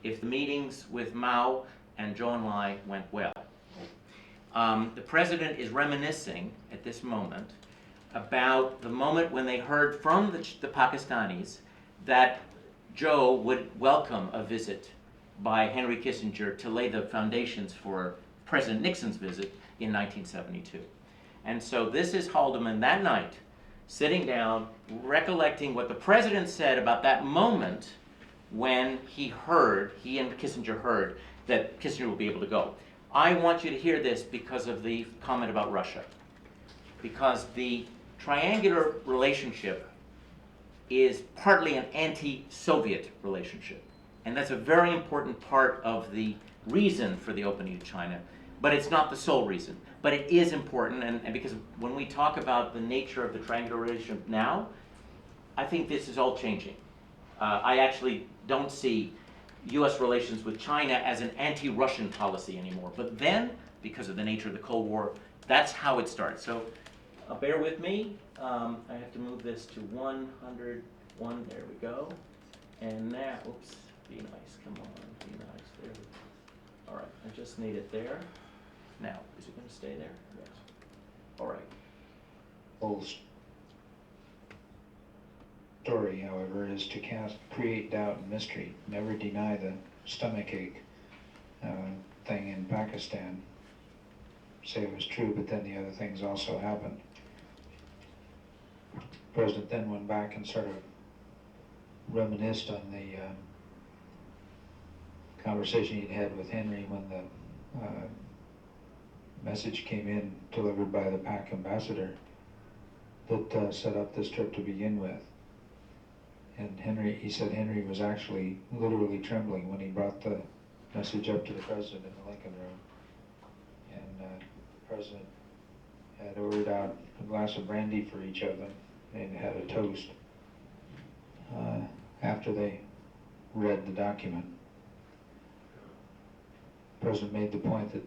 if the meetings with Mao and Zhou Enlai went well. The president is reminiscing at this moment about the moment when they heard from the Pakistanis that Zhou would welcome a visit by Henry Kissinger to lay the foundations for President Nixon's visit in 1972. And so this is Haldeman that night, sitting down, recollecting what the president said about that moment when he and Kissinger heard that Kissinger will be able to go. I want you to hear this because of the comment about Russia. because the triangular relationship is partly an anti-Soviet relationship. And that's a very important part of the reason for the opening to China, but it's not the sole reason. But it is important, and because when we talk about the nature of the triangular relationship now, I think this is all changing. I actually don't see US relations with China as an anti-Russian policy anymore. But then, because of the nature of the Cold War, that's how it starts. So bear with me. I have to move this to 101. There we go. And now, oops, be nice. Come on, be nice. There we go. All right, I just need it there. Now, is it going to stay there? Yes. All right. Whole story, however, is to create doubt and mystery. Never deny the stomachache thing in Pakistan. Say it was true, but then the other things also happened. The president then went back and sort of reminisced on the conversation he'd had with Henry when the message came in delivered by the Pak ambassador that set up this trip to begin with. And he said Henry was actually literally trembling when he brought the message up to the president in the Lincoln Room. And the president had ordered out a glass of brandy for each of them and had a toast after they read the document. The president made the point that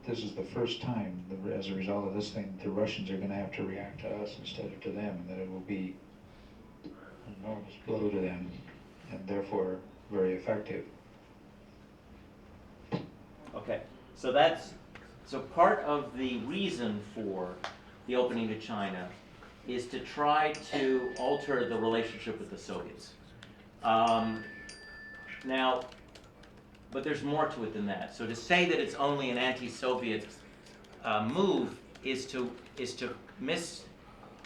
this is the first time, as a result of this thing, the Russians are going to have to react to us instead of to them, and that it will be an enormous blow to them, and therefore very effective. Okay, so part of the reason for the opening to China is to try to alter the relationship with the Soviets. Now, but there's more to it than that. So to say that it's only an anti-Soviet move is to miss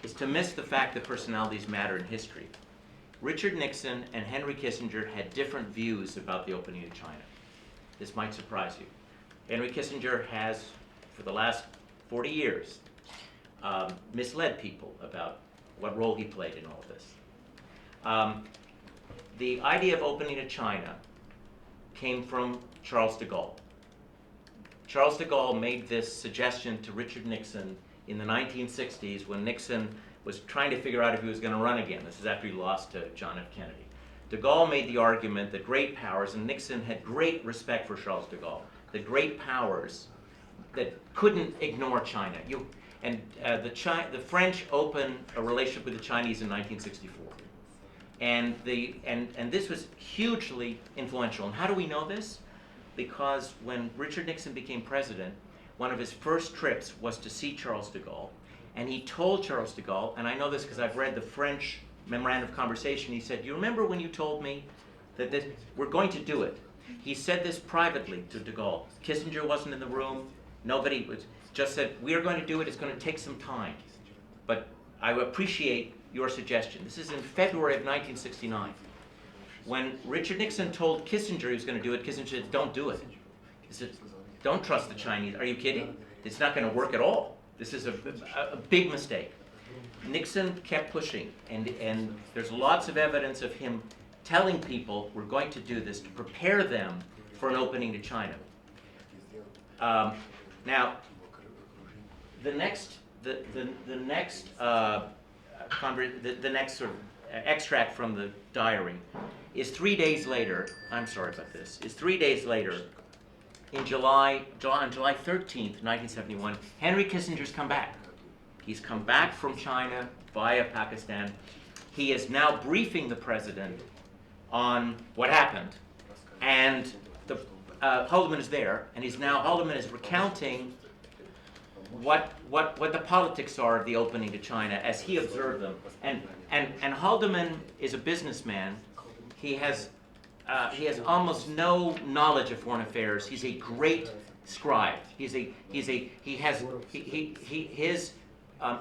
the fact that personalities matter in history. Richard Nixon and Henry Kissinger had different views about the opening of China. This might surprise you. Henry Kissinger has, for the last 40 years, misled people about what role he played in all of this. The idea of opening to China came from Charles de Gaulle. Charles de Gaulle made this suggestion to Richard Nixon in the 1960s when Nixon was trying to figure out if he was going to run again. This is after he lost to John F. Kennedy. De Gaulle made the argument that great powers, and Nixon had great respect for Charles de Gaulle, that great powers that couldn't ignore China. The French opened a relationship with the Chinese in 1964. And this was hugely influential. And how do we know this? Because when Richard Nixon became president, one of his first trips was to see Charles de Gaulle. And he told Charles de Gaulle, and I know this because I've read the French memorandum of conversation, he said, "You remember when you told me that we're going to do it?" He said this privately to de Gaulle. Kissinger wasn't in the room. Nobody just said, "We are going to do it. It's going to take some time. But I appreciate your suggestion." This is in February of 1969. When Richard Nixon told Kissinger he was going to do it, Kissinger said, "Don't do it." He said, "Don't trust the Chinese. Are you kidding? It's not going to work at all. This is a big mistake." Nixon kept pushing, and there's lots of evidence of him telling people, "We're going to do this," to prepare them for an opening to China. Now, the next sort of extract from the diary is 3 days later. I'm sorry about this. Is 3 days later, on July 13th, 1971. Henry Kissinger's come back. He's come back from China via Pakistan. He is now briefing the president on what happened, and Haldeman is there, and Haldeman is recounting what the politics are of the opening to China as he observed them. And Haldeman is a businessman. He has almost no knowledge of foreign affairs. He's a great scribe. His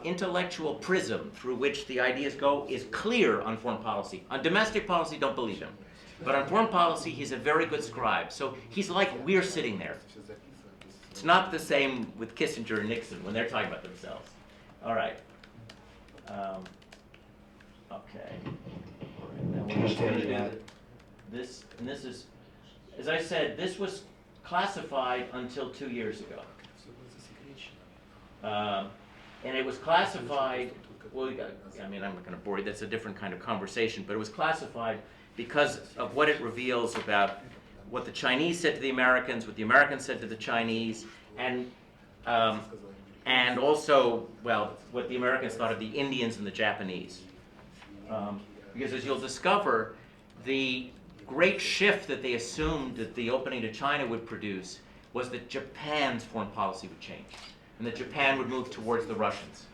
intellectual prism through which the ideas go is clear on foreign policy. On domestic policy, don't believe him. But on foreign policy, he's a very good scribe. So he's like we're sitting there. It's not the same with Kissinger and Nixon when they're talking about themselves. All right. Okay. Now we're just going to do this, and this is, as I said, this was classified until 2 years ago. And it was classified, well, I mean, I'm not going to bore you, that's a different kind of conversation, but it was classified because of what it reveals about what the Chinese said to the Americans, what the Americans said to the Chinese, and also, well, what the Americans thought of the Indians and the Japanese. Because as you'll discover, the great shift that they assumed that the opening to China would produce was that Japan's foreign policy would change, and that Japan would move towards the Russians.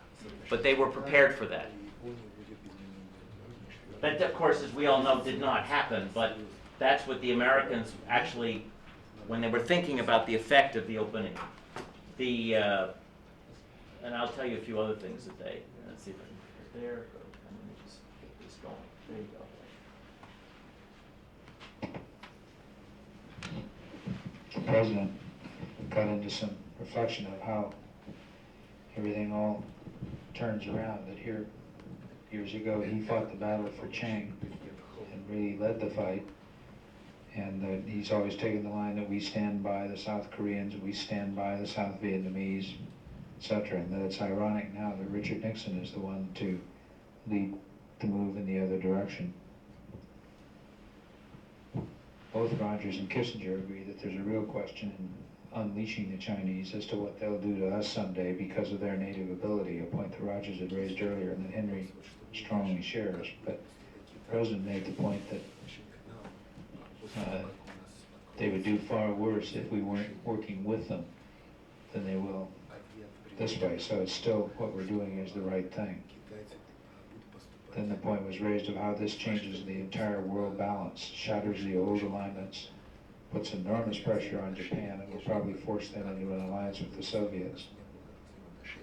But they were prepared for that. That, of course, as we all know, did not happen, but that's what the Americans actually, when they were thinking about the effect of the opening. And I'll tell you a few other things that they, let's see if I can get there. Let me just get this going. There you go. The president got into some reflection of how everything all turns around. That here, years ago, he fought the battle for Chiang and really led the fight. And that he's always taken the line that we stand by the South Koreans, we stand by the South Vietnamese, etc. And that it's ironic now that Richard Nixon is the one to lead the move in the other direction. Both Rogers and Kissinger agree that there's a real question in unleashing the Chinese as to what they'll do to us someday because of their native ability, a point that Rogers had raised earlier and that Henry strongly shares. But the president made the point that they would do far worse if we weren't working with them than they will this way. So it's still what we're doing is the right thing. Then the point was raised of how this changes the entire world balance, shatters the old alignments, puts enormous pressure on Japan, and will probably force them into an alliance with the Soviets.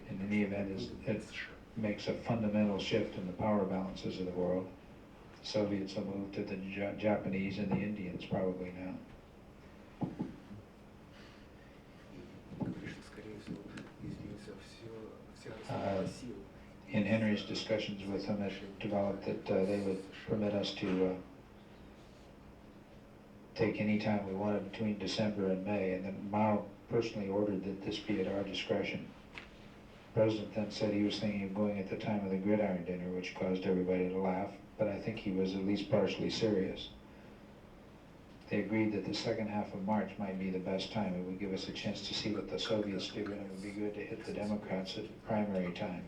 In any event, it makes a fundamental shift in the power balances of the world. The Soviets will move to the Japanese and the Indians probably now. In Henry's discussions with him, it developed that they would permit us to take any time we wanted between December and May, and then Mao personally ordered that this be at our discretion. The president then said he was thinking of going at the time of the gridiron dinner, which caused everybody to laugh, but I think he was at least partially serious. They agreed that the second half of March might be the best time. It would give us a chance to see what the Soviets do, and it would be good to hit the Democrats at primary time.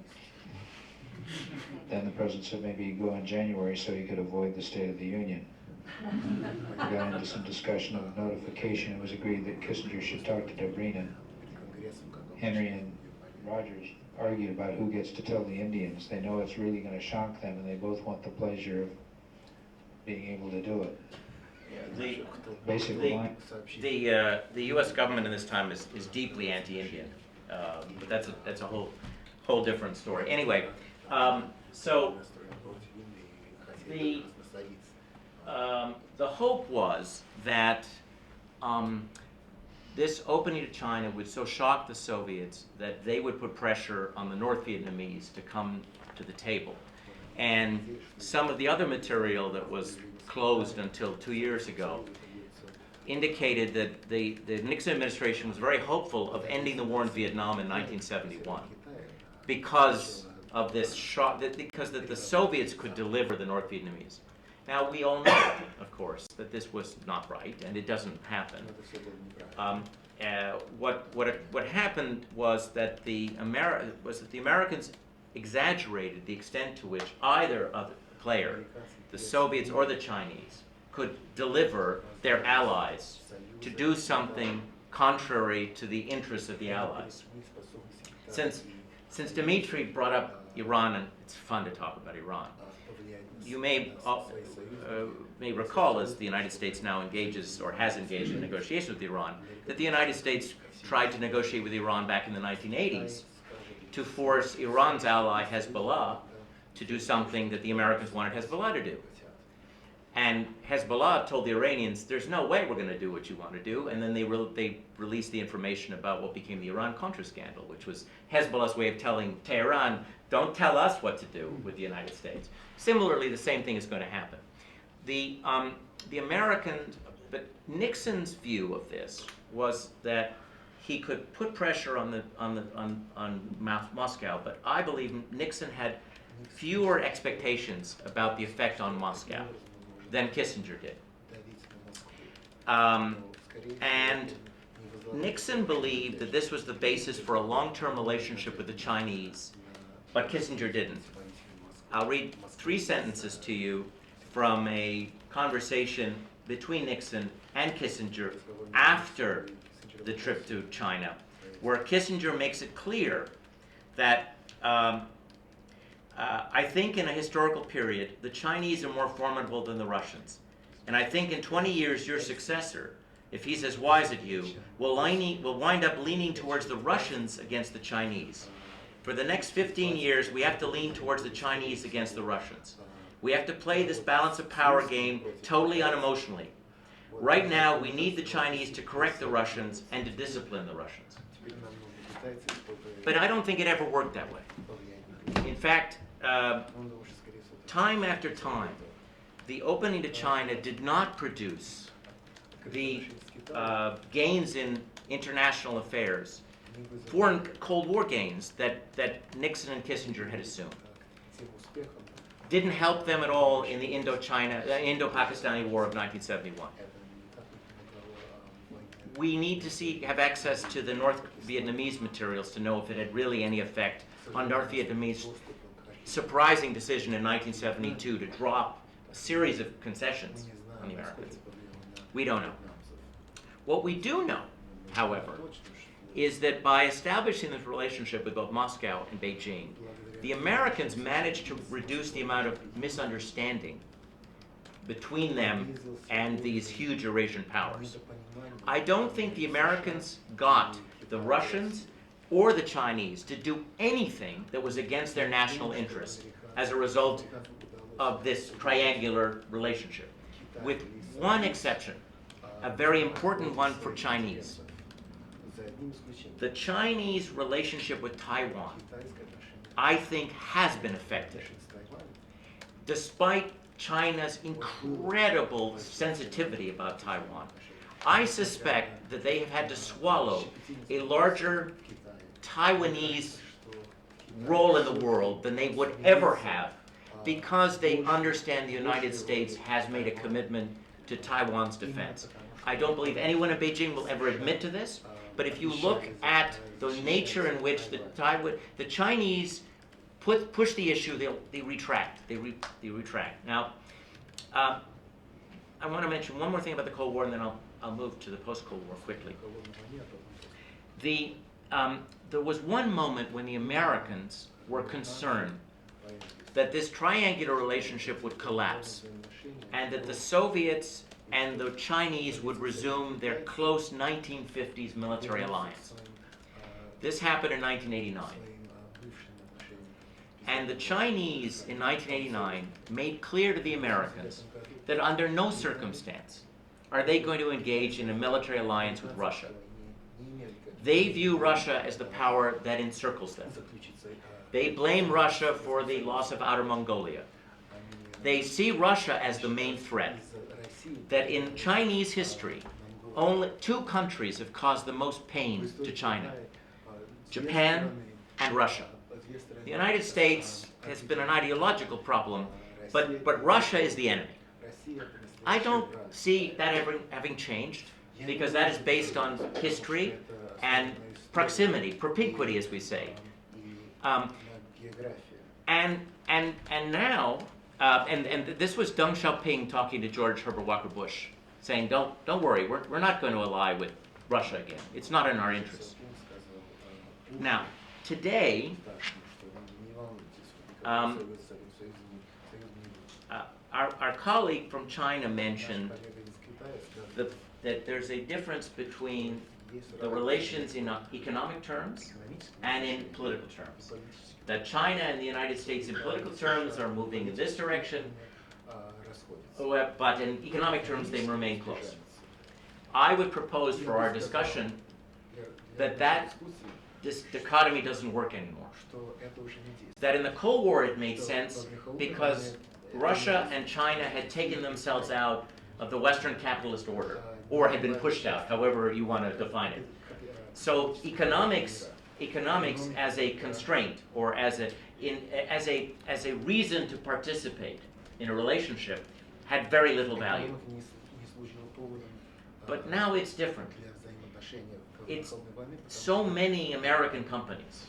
Then the president said maybe he'd go in January so he could avoid the State of the Union. We got into some discussion of notification. It was agreed that Kissinger should talk to Dobrina. Henry and Rogers argued about who gets to tell the Indians. They know it's really going to shock them, and they both want the pleasure of being able to do it. The U.S. government in this time is deeply anti-Indian, but that's a whole different story. Anyway, so the hope was that this opening to China would so shock the Soviets that they would put pressure on the North Vietnamese to come to the table. And some of the other material that was closed until 2 years ago indicated that the Nixon administration was very hopeful of ending the war in Vietnam in 1971 because of this shock, because the Soviets could deliver the North Vietnamese. Now we all know, of course, that this was not right, and it doesn't happen. What happened was that the Americans exaggerated the extent to which either other player, the Soviets or the Chinese, could deliver their allies to do something contrary to the interests of the allies. Since Dmitry brought up Iran, and it's fun to talk about Iran, you may recall, as the United States now engages or has engaged in negotiations with Iran, that the United States tried to negotiate with Iran back in the 1980s to force Iran's ally Hezbollah to do something that the Americans wanted Hezbollah to do. And Hezbollah told the Iranians, there's no way we're going to do what you want to do. And then they released the information about what became the Iran-Contra scandal, which was Hezbollah's way of telling Tehran, don't tell us what to do with the United States. Similarly, the same thing is going to happen. The but Nixon's view of this was that he could put pressure on Moscow, but I believe Nixon had fewer expectations about the effect on Moscow than Kissinger did. And Nixon believed that this was the basis for a long-term relationship with the Chinese, but Kissinger didn't. I'll read 3 sentences to you from a conversation between Nixon and Kissinger after the trip to China, where Kissinger makes it clear that I think in a historical period, the Chinese are more formidable than the Russians. And I think in 20 years, your successor, if he's as wise as you, will wind up leaning towards the Russians against the Chinese. For the next 15 years, we have to lean towards the Chinese against the Russians. We have to play this balance of power game totally unemotionally. Right now, we need the Chinese to correct the Russians and to discipline the Russians. But I don't think it ever worked that way. In fact, time after time, the opening to China did not produce the gains in international affairs, foreign Cold War gains that Nixon and Kissinger had assumed. Didn't help them at all in the Indo-Pakistani War of 1971. We need to have access to the North Vietnamese materials to know if it had really any effect on North Vietnamese surprising decision in 1972 to drop a series of concessions on the Americans. We don't know. What we do know, however, is that by establishing this relationship with both Moscow and Beijing, the Americans managed to reduce the amount of misunderstanding between them and these huge Eurasian powers. I don't think the Americans got the Russians or the Chinese to do anything that was against their national interests as a result of this triangular relationship, with one exception, a very important one for Chinese. The Chinese relationship with Taiwan, I think, has been affected. Despite China's incredible sensitivity about Taiwan, I suspect that they have had to swallow a larger Taiwanese role in the world than they would ever have, because they understand the United States has made a commitment to Taiwan's defense. I don't believe anyone in Beijing will ever admit to this, but if you look at the nature in which the Chinese push the issue, they retract. They retract. Now, I want to mention one more thing about the Cold War, and then I'll move to the post-Cold War quickly. There was one moment when the Americans were concerned that this triangular relationship would collapse, and that the Soviets and the Chinese would resume their close 1950s military alliance. This happened in 1989. And the Chinese in 1989 made clear to the Americans that under no circumstance are they going to engage in a military alliance with Russia. They view Russia as the power that encircles them. They blame Russia for the loss of Outer Mongolia. They see Russia as the main threat. That in Chinese history, only 2 countries have caused the most pain to China: Japan and Russia. The United States has been an ideological problem, but Russia is the enemy. I don't see that ever having changed, because that is based on history and proximity, propinquity, as we say. And now, and this was Deng Xiaoping talking to George Herbert Walker Bush, saying, don't worry, we're not going to ally with Russia again. It's not in our interest. Now, today, our colleague from China mentioned that there's a difference between the relations in economic terms and in political terms. That China and the United States in political terms are moving in this direction, but in economic terms they remain close. I would propose for our discussion that this dichotomy doesn't work anymore. That in the Cold War it made sense because Russia and China had taken themselves out of the Western capitalist order, or had been pushed out, however you want to define it. So economics as a constraint, or as a reason to participate in a relationship, had very little value. But now it's different. It's so many American companies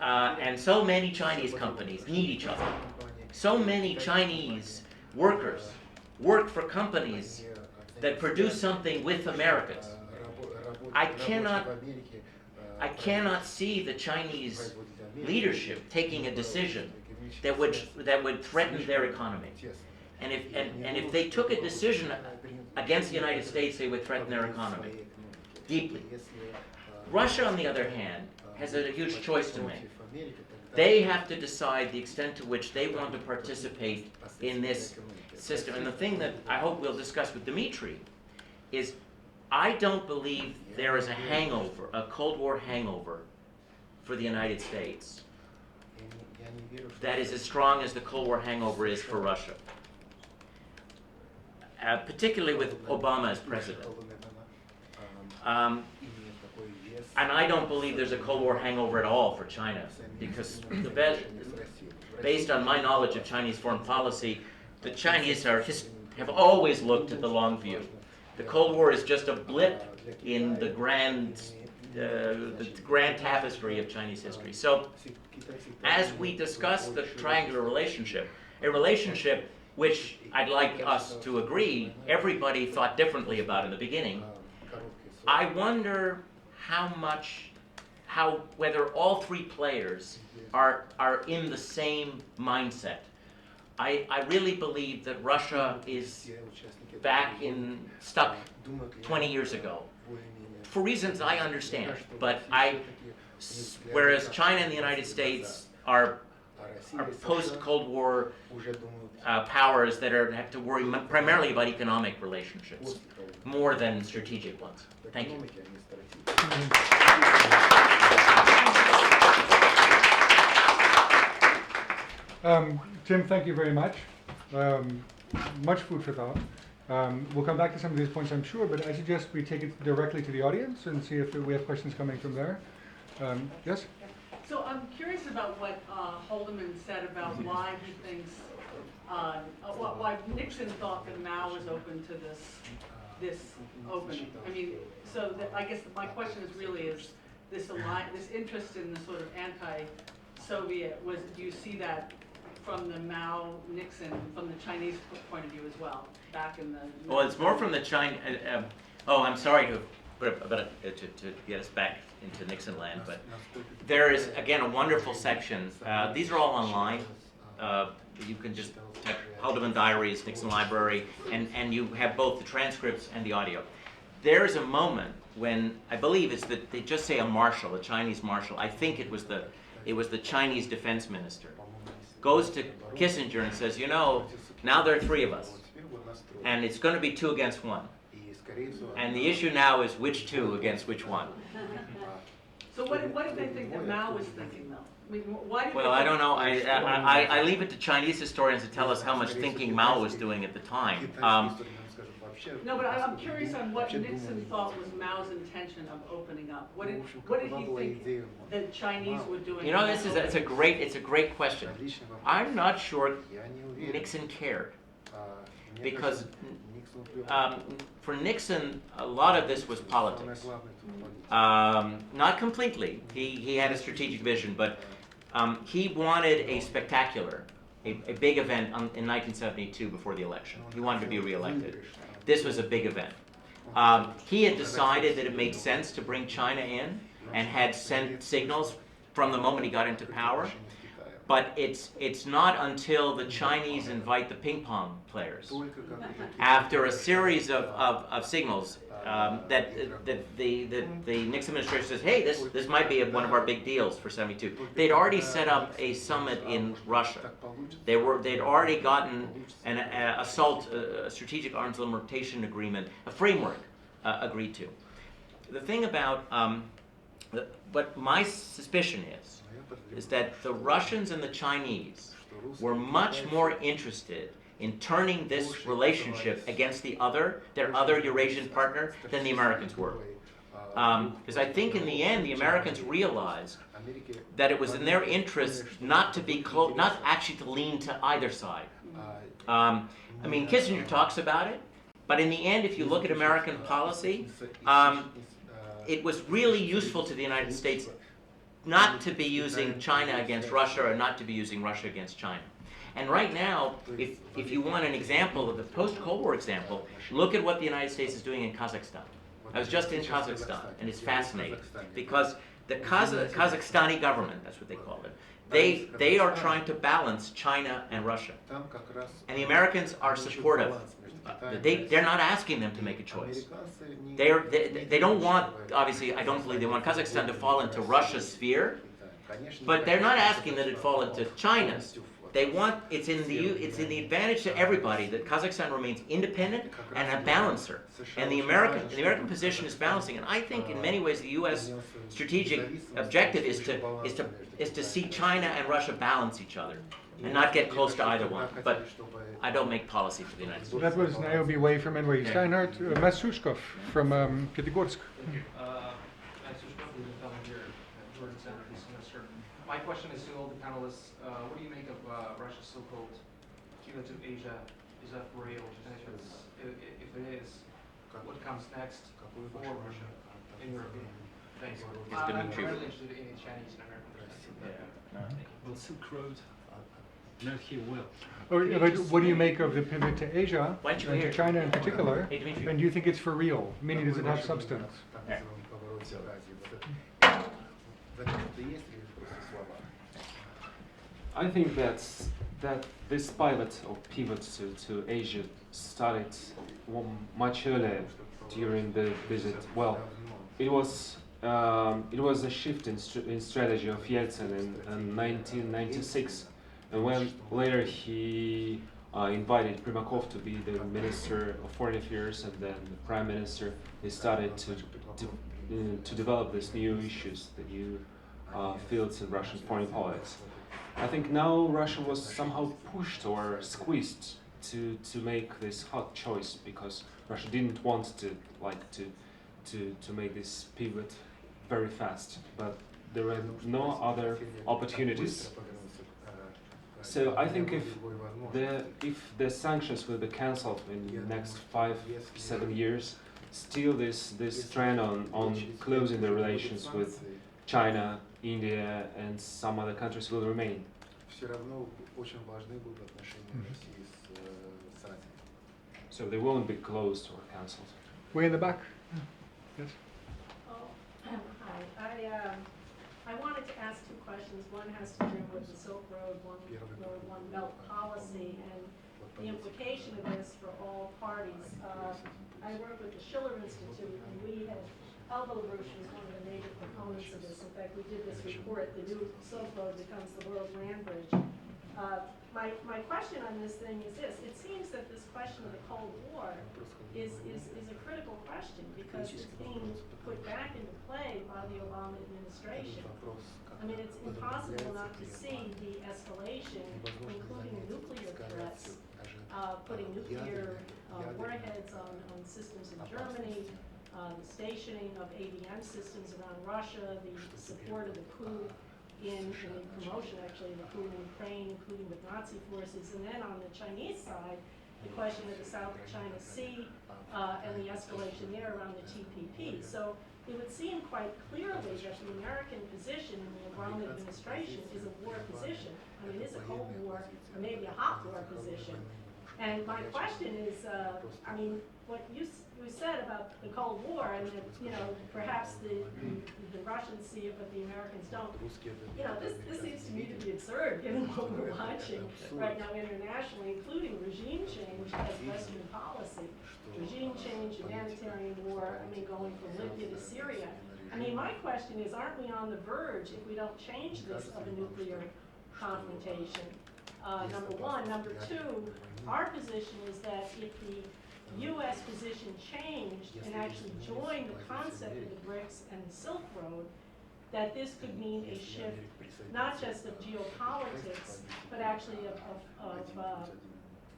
and so many Chinese companies need each other. So many Chinese workers work for companies that produce something with Americans. I cannot see the Chinese leadership taking a decision that would threaten their economy. And if they took a decision against the United States, they would threaten their economy deeply. Russia, on the other hand, has a huge choice to make. They have to decide the extent to which they want to participate in this system. And the thing that I hope we'll discuss with Dmitry is I don't believe there is a hangover, a Cold War hangover for the United States that is as strong as the Cold War hangover is for Russia. Particularly with Obama as president. And I don't believe there's a Cold War hangover at all for China, because based on my knowledge of Chinese foreign policy, the Chinese have always looked at the long view. The Cold War is just a blip in the grand tapestry of Chinese history. So, as we discuss the triangular relationship, a relationship which I'd like us to agree everybody thought differently about in the beginning, I wonder whether all three players are in the same mindset. I really believe that Russia is stuck 20 years ago, for reasons I understand, but whereas China and the United States are post-Cold War powers that have to worry primarily about economic relationships, more than strategic ones. Thank you. Tim, thank you very much. Much food for thought. We'll come back to some of these points, I'm sure, but I suggest we take it directly to the audience and see if we have questions coming from there. Yes? So I'm curious about what Haldeman said about why he thinks, why Nixon thought that Mao was open to this opening. I mean, so I guess my question is really this interest in the sort of anti-Soviet, do you see that from the Mao-Nixon, from the Chinese point of view as well, back in the... Well, it's more from the China... I'm sorry to get us back into Nixon land, but there is, again, a wonderful section. These are all online. You can just type Haldeman Diaries, Nixon Library, and you have both the transcripts and the audio. There's a moment when, I believe it's that they just say a marshal, a Chinese marshal. I think it was the Chinese defense minister. Goes to Kissinger and says, you know, now there are three of us, and it's going to be 2 against 1. And the issue now is which 2 against which 1. So what did they think that Mao was thinking, though? I mean, why did I don't know. I leave it to Chinese historians to tell us how much thinking Mao was doing at the time. No, but I'm curious on what Nixon thought was Mao's intention of opening up. What did he think the Chinese were doing? You know, it's a great question. I'm not sure Nixon cared, because for Nixon, a lot of this was politics. Not completely. He had a strategic vision, but he wanted a spectacular, a big event in 1972 before the election. He wanted to be reelected. This was a big event. He had decided that it made sense to bring China in and had sent signals from the moment he got into power. But it's not until the Chinese invite the ping pong players, after a series of signals, that the Nixon administration says, hey, this might be one of our big deals for 72. They'd already set up a summit in Russia. They'd already gotten an a strategic arms limitation agreement, a framework agreed to. The thing about what my suspicion is that the Russians and the Chinese were much more interested in turning this relationship against their other Eurasian partner, than the Americans were. Because I think in the end, the Americans realized that it was in their interest not to be close, not actually to lean to either side. I mean, Kissinger talks about it, but in the end, if you look at American policy, it was really useful to the United States not to be using China against Russia, or not to be using Russia against China. And right now, if you want an example of the post-Cold War example, look at what the United States is doing in Kazakhstan. I was just in Kazakhstan, and it's fascinating, because the Kazakhstani government, that's what they call it, they are trying to balance China and Russia. And the Americans are supportive. They're not asking them to make a choice. They don't want, obviously, I don't believe they want Kazakhstan to fall into Russia's sphere, but they're not asking that it fall into China's. They want, it's in the advantage to everybody that Kazakhstan remains independent and a balancer. And the American position is balancing. And I think in many ways the U.S. strategic objective is to see China and Russia balance each other and not get close to either one. But I don't make policy for the United States. That was an AOB way from NYU. Steinhardt, Matt Sushkov from Pyatigorsk. Matt Sushkov, here at Jordan Center this semester. My question is to all the panelists. What do you make of Russia's so-called pivot to Asia? Is that real? And if it is, what comes next for Russia, in your opinion? Thanks. I'm really interested in Chinese and American perspective. Well, Silk Road, not here well. But what do you make of the pivot to Asia, Why don't you and hear? to China in particular? Hey, Dmitry. And do you think it's for real? Meaning, does it have substance? I think that this pivot to Asia started much earlier during the visit. Well, it was a shift in strategy of Yeltsin in 1996, and when later he invited Primakov to be the Minister of Foreign Affairs and then the Prime Minister, they started to develop these new issues, the new fields in Russian foreign politics. I think now Russia was somehow pushed or squeezed to make this hard choice, because Russia didn't want to make this pivot very fast, but there were no other opportunities. So I think if the sanctions will be cancelled in the next 5-7 years, still this trend on closing the relations with China, India, and some other countries will remain. So they won't be closed or cancelled. Way in the back. Yes. Oh, hi. I wanted to ask two questions. One has to do with the Silk Road, One Belt policy, and the implication of this for all parties. I work with the Schiller Institute, and we had Elba LaRouche was one of the major proponents of this. In fact, we did this report, the new Silk Road becomes the world land bridge. My question on this thing is this: it seems that this question of the Cold War is a critical question, because it's being put back into play by the Obama administration. I mean, it's impossible not to see the escalation, including nuclear threats, putting nuclear warheads on systems in Germany, the stationing of ABM systems around Russia, the support of the coup in the promotion, actually, of the coup in Ukraine, including with Nazi forces. And then on the Chinese side, the question of the South China Sea and the escalation there around the TPP. So it would seem quite clearly that the American position in the Obama administration is a war position. I mean, it's a Cold War, or maybe a hot war position. And my question is, I mean, what you said about the Cold War and that, you know, perhaps the Russians see it but the Americans don't. You know, this seems to me to be absurd given what we're watching right now internationally, including regime change as Western policy. Regime change, humanitarian war, I mean, going from Libya to Syria. I mean, my question is, aren't we on the verge, if we don't change this, of a nuclear confrontation? Number one. Number two, our position is that if the U.S. position changed and actually joined the concept of the BRICS and the Silk Road, that this could mean a shift not just of geopolitics, but actually of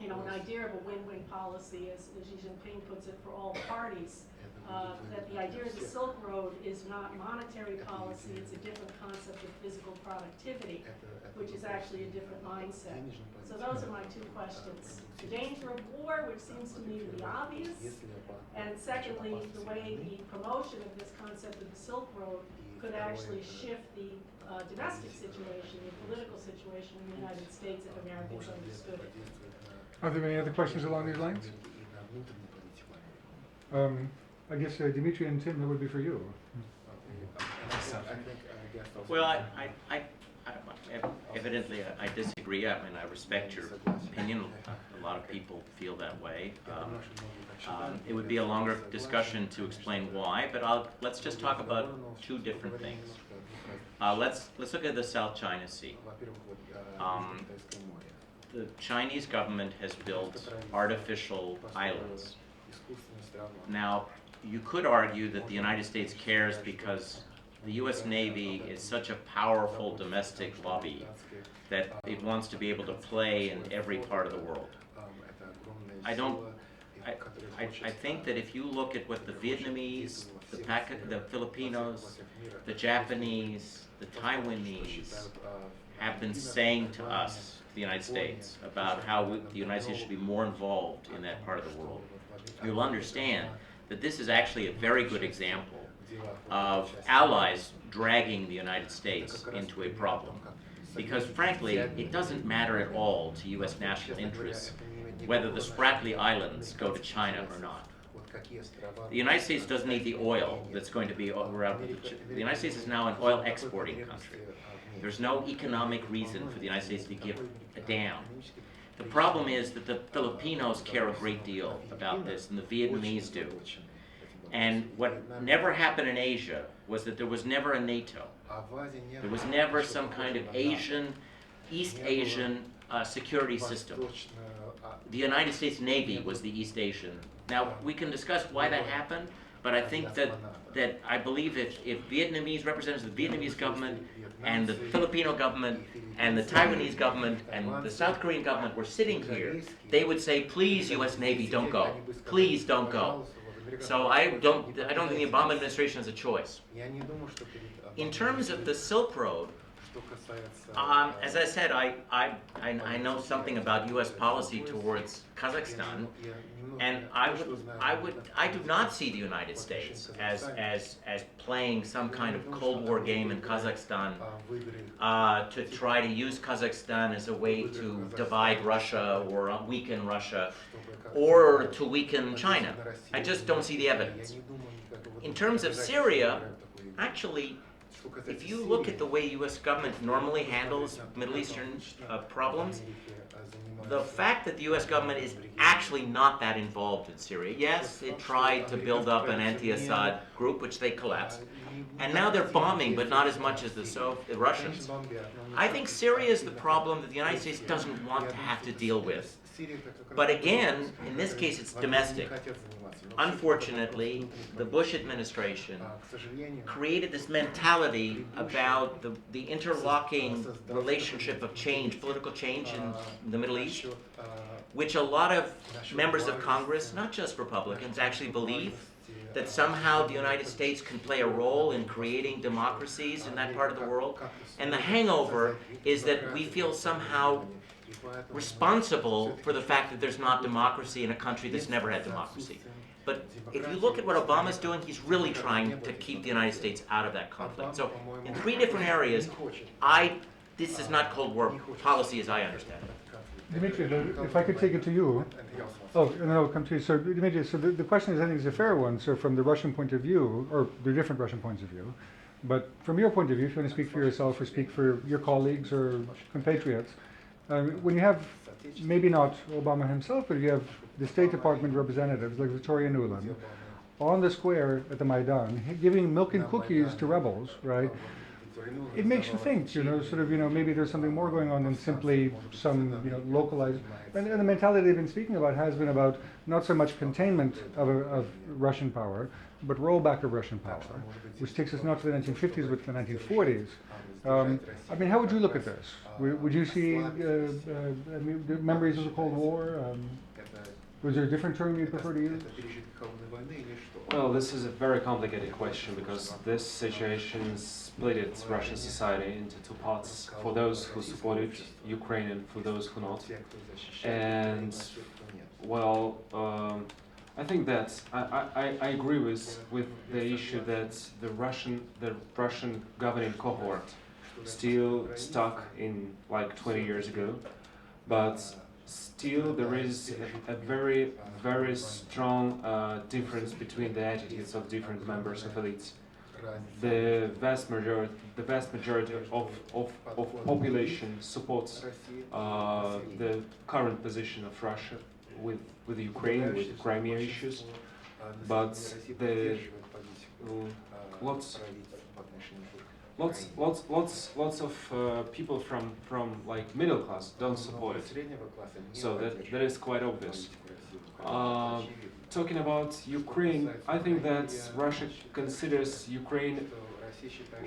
you know, an idea of a win-win policy, as Xi Jinping puts it, for all parties. That the idea of the Silk Road is not monetary policy, it's a different concept of physical productivity, which is actually a different mindset. So those are my two questions. The danger of war, which seems to me to be obvious, and secondly, the way the promotion of this concept of the Silk Road could actually shift the domestic situation, the political situation in the United States if Americans understood it. Are there any other questions along these lines? I guess Dmitry and Tim, that would be for you. Well, evidently I disagree. I mean, I respect your opinion. A lot of people feel that way. It would be a longer discussion to explain why, but let's just talk about two different things. Let's look at the South China Sea. The Chinese government has built artificial islands. Now, you could argue that the United States cares because the U.S. Navy is such a powerful domestic lobby that it wants to be able to play in every part of the world. I think that if you look at what the Vietnamese, the Filipinos, the Japanese, the Taiwanese have been saying to us, the United States, about how the United States should be more involved in that part of the world, you'll understand that this is actually a very good example of allies dragging the United States into a problem. Because frankly, it doesn't matter at all to U.S. national interests whether the Spratly Islands go to China or not. The United States doesn't need the oil that's going to be around. The United States is now an oil exporting country. There's no economic reason for the United States to give a damn. The problem is that the Filipinos care a great deal about this, and the Vietnamese do. And what never happened in Asia was that there was never a NATO. There was never some kind of East Asian security system. The United States Navy was the East Asian. Now, we can discuss why that happened, but I think that I believe if Vietnamese representatives of the Vietnamese government and the Filipino government and the Taiwanese government and the South Korean government were sitting here, they would say, please, U.S. Navy, don't go. Please don't go. So I don't think the Obama administration has a choice. In terms of the Silk Road, as I said, I know something about U.S. policy towards Kazakhstan, and I do not see the United States as playing some kind of Cold War game in Kazakhstan to try to use Kazakhstan as a way to divide Russia or weaken Russia or to weaken China. I just don't see the evidence. In terms of Syria, actually, if you look at the way U.S. government normally handles Middle Eastern problems, the fact that the U.S. government is actually not that involved in Syria. Yes, it tried to build up an anti-Assad group, which they collapsed. And now they're bombing, but not as much as the Russians. I think Syria is the problem that the United States doesn't want to have to deal with. But again, in this case, it's domestic. Unfortunately, the Bush administration created this mentality about the interlocking relationship of change, political change in the Middle East, which a lot of members of Congress, not just Republicans, actually believe that somehow the United States can play a role in creating democracies in that part of the world. And the hangover is that we feel somehow responsible for the fact that there's not democracy in a country that's never had democracy. But if you look at what Obama's doing, he's really trying to keep the United States out of that conflict. So in 3 different areas, this is not Cold War policy as I understand it. Dmitry, if I could take it to you. And he also wants Oh, to- and then I'll come to you. So, Dmitry, so the question is, I think, is a fair one. So, from the Russian point of view, or the different Russian points of view, but from your point of view, if you want to speak for yourself or speak for your colleagues or compatriots, when you have maybe not Obama himself, but you have the State Department representatives like Victoria Nuland on the square at the Maidan, giving milk and cookies to rebels, right? It makes you think, sort of, maybe there's something more going on than simply some, localized. And the mentality they've been speaking about has been about not so much containment of Russian power, but rollback of Russian power, which takes us not to the 1950s, but to the 1940s. I mean, how would you look at this? Would you see the memories of the Cold War? Was there a different term you'd prefer to use? Well, this is a very complicated question because this situation split Russian society into two parts, for those who supported Ukraine and for those who not. And, well, I think that I agree with the issue that the Russian governing cohort still stuck in like 20 years ago, but still there is a very, very strong difference between the attitudes of different members of elites. The vast majority of population supports the current position of Russia with Ukraine, with the Crimea issues, but the lots of people from like middle class don't support it. So that is quite obvious. Talking about Ukraine, I think that Russia considers Ukraine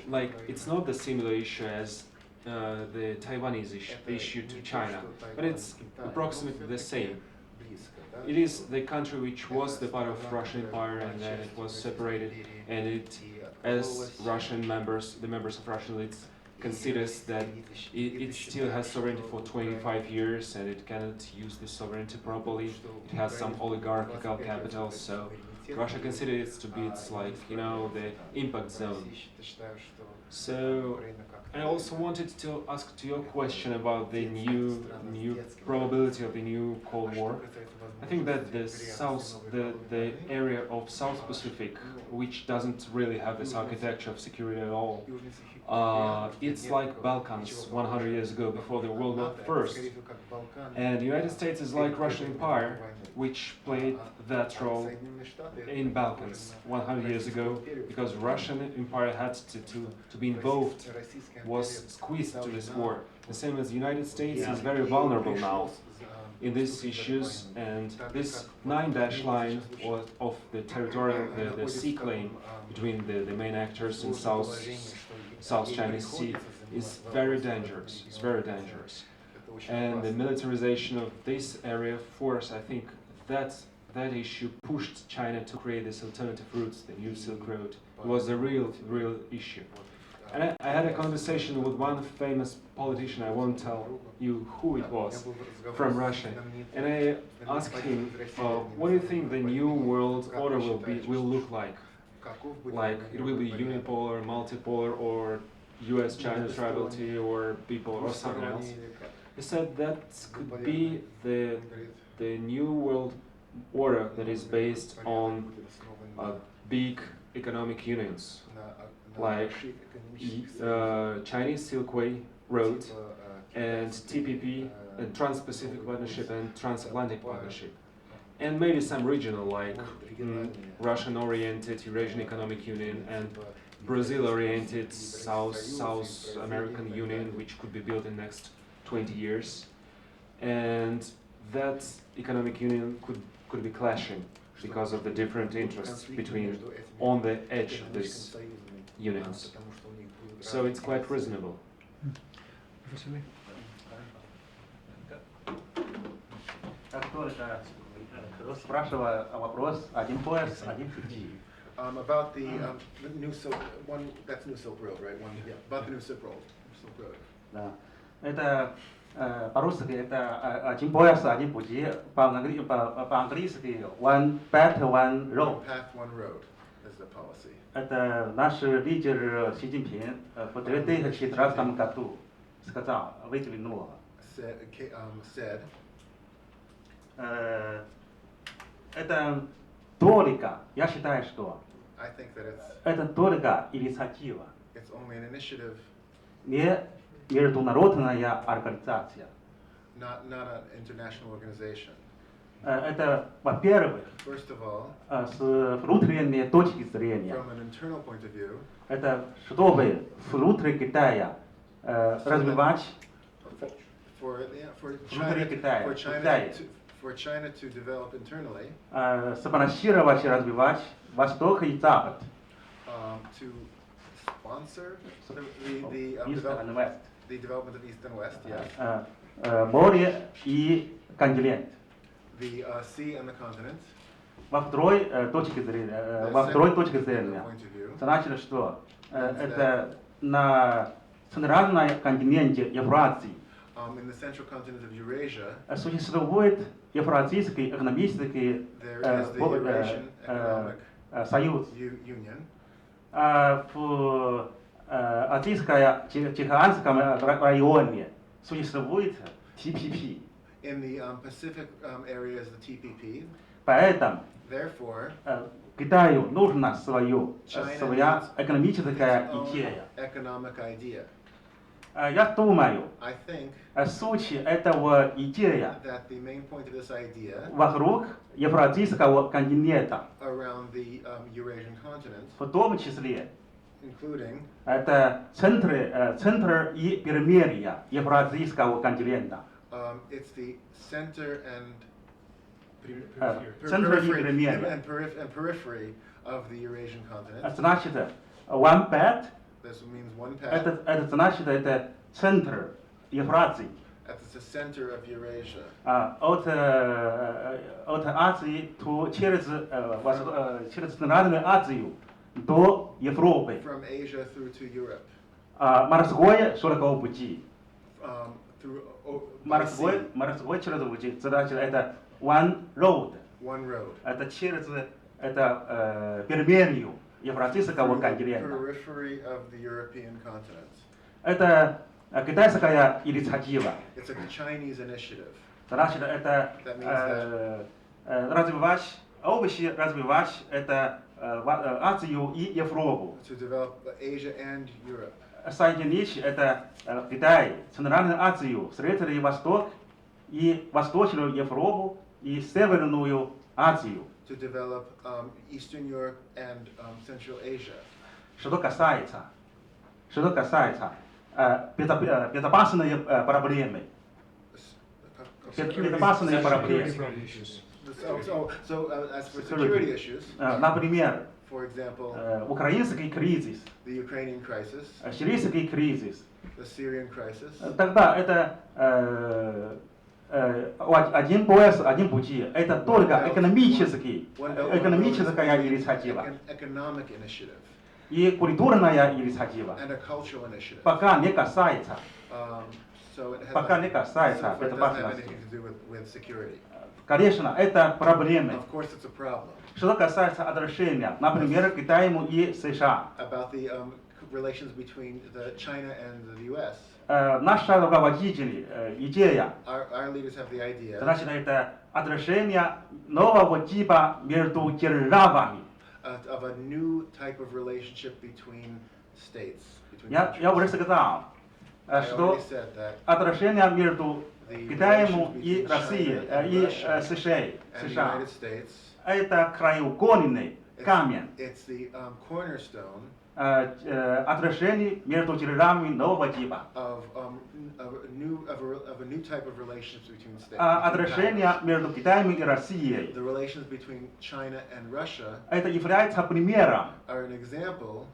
like it's not the similar issue as the Taiwanese issue to China, but it's approximately the same. It is the country which was the part of Russian Empire and then it was separated, and it, as Russian members, the members of Russian elites, considers that it still has sovereignty for 25 years and it cannot use this sovereignty properly. It has some oligarchical capital, so Russia considers it to be its like, the impact zone. So I also wanted to ask to your question about the new probability of the new Cold War. I think that the area of South Pacific, which doesn't really have this architecture of security at all, it's like Balkans 100 years ago before the World War I. And the United States is like Russian Empire, which played that role in Balkans 100 years ago, because Russian Empire had to be involved, was squeezed into this war. The same as the United States is very vulnerable now in these issues, and this 9-dash line of the territorial, the sea claim between the main actors in South China Sea is very dangerous. It's very dangerous. And the militarization of this area force, I think that issue pushed China to create this alternative routes, the new Silk Road. It was a real issue. And I had a conversation with one famous politician, I won't tell you who it was, from Russia. And I asked him, what do you think the new world order will look like? Like, it will be unipolar, multipolar, or US-China tribalism, or people, or something else? He said that could be the new world order that is based on big economic unions, like Chinese Silkway Road and TPP, and Trans-Pacific Partnership and Transatlantic Partnership, and maybe some regional, like Russian-oriented Eurasian Economic Union and Brazil-oriented South American Union, which could be built in the next 20 years. And that economic union could be clashing because of the different interests between on the edge of these unions. So it's quite reasonable. Professor Lee? Спрашиваю вопрос один пояс, один пути. About the new Silk, that's New Silk Road, right? About the New Silk Road. Да. Это по-русски это один пояс, один пути. По-английски one path, one road. One path, one road is the policy. Это наш лидер Си Цзиньпин в 2014 году сказал, выдвинул. said, это только, я считаю, что I think that это только инициатива, it's only an initiative, не международная организация. not an international organization. Это, во-первых, First of all, с внутренней точки зрения, from an internal point of view, это чтобы внутри Китая развивать for Внутри Китая, в Китае. for China to develop internally, сбалансировать и развивать Восток и Запад, to sponsor the East and West, the development of East and West, yes, море и континент. the sea and the continent. Во второй точке зрения, Point of view, значит, что это на центральном континенте Евразии in the central continent of Eurasia, существует Евразийский экономический there is the Eurasian Economic союз. Union. В Азийско-Тихоокеанском районе существует TPP. In the Pacific area is the TPP. Поэтому Therefore, Китаю нужна своя China экономическая its own идея. economic idea. Я думаю, I think суть этого идея that the main point of this idea вокруг Евразийского континента, around the Eurasian continent, в том числе including это центр и перемирия Евразийского континента. it's the center and Центр и перемирия. and periphery of the Eurasian continent. Значит, one path, This means one path. это значит, это центр Евразии. That's the center of Eurasia. От Азии через Центральную Азию до Европы. From Asia through to Europe. Морское широковое пути. By sea. Морское широковое пути. Значит, это one road. One road. Это через перемирию Евразийского Through the континента. periphery of the European continent. Это китайская инициатива. It's a Chinese initiative. Значит, это That means развивать, общее развивать это Азию и Европу. to develop Asia and Europe. Соединить это Китай, Центральную Азию, Средний Восток и Восточную Европу и Северную Азию. To develop Eastern Europe and Central Asia. Что касается безопасной проблемы. Безопасные проблемы. So as for security issues, Например, for example, украинский кризис, the Ukrainian crisis, сирийский кризис. the Syrian crisis, Тогда это один пояс, один пути. Это только экономическая инициатива economic initiative, и культурная инициатива. and a cultural initiative. Пока не касается, So it has пока не касается so it doesn't have безопасности. anything to do with security. Конечно, это проблемы. Of course, it's a problem Что касается отношений, например, Китаем и США. about the relations between China and the U.S. Наши руководители, идея, Our leaders have the idea значит, это отношения нового типа между державами. of a new type of relationship between states, between Я уже countries. сказал, I что already said that отношения между the Китаем relations и between Россией China and и Russia США, and the США, United States, это краеугольный камень it's the cornerstone отношений между державами нового типа. of a new type of relationships between states. Отношения Between powers. между Китаем и Россией, The relations between China and Russia это является примером are an example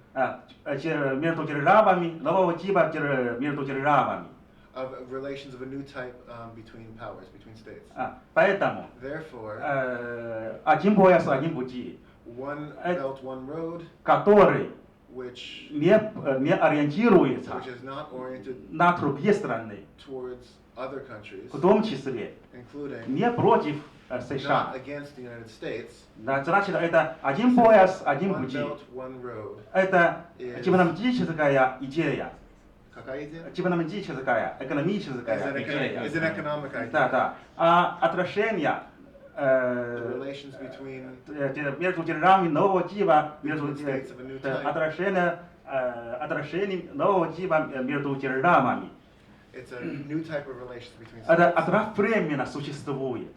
между державами нового типа между державами. of relations of a new type between powers, between states. Поэтому Therefore, один пояс, один пути, one belt, one road, который which не ориентируется is not oriented на другие страны, towards other countries, в том числе including не против not США. against the United States. Значит, это один пояс, один One пути. belt, one road Это демократическая идея. Какая идея? экономическая Is an, идея. is an economic idea. Да, да. А отношения The relations between между державами нового типа, между Between states of a new type. отношения нового типа между державами. it's a new type of relations between Это states. одновременно существует.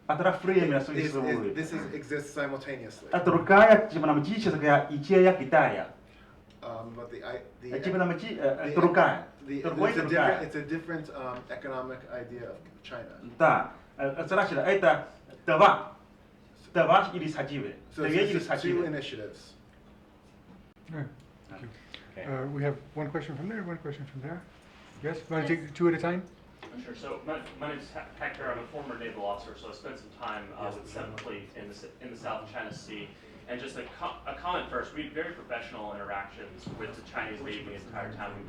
Одновременно существует. This exists simultaneously. Это другая дипломатическая идея Китая. But Другая. it's a different economic idea of China. Да. Значит, это два инициативы. So Две it's just two инициативы. initiatives. All right, thank you. Okay. We have one question from there, one question from there. Yes, you want to take two at a time? Sure. So my name is Hector. I'm a former naval officer, so I spent some time with 7th Fleet in the South China Sea. And just a comment first. We had very professional interactions with the Chinese Navy the entire time we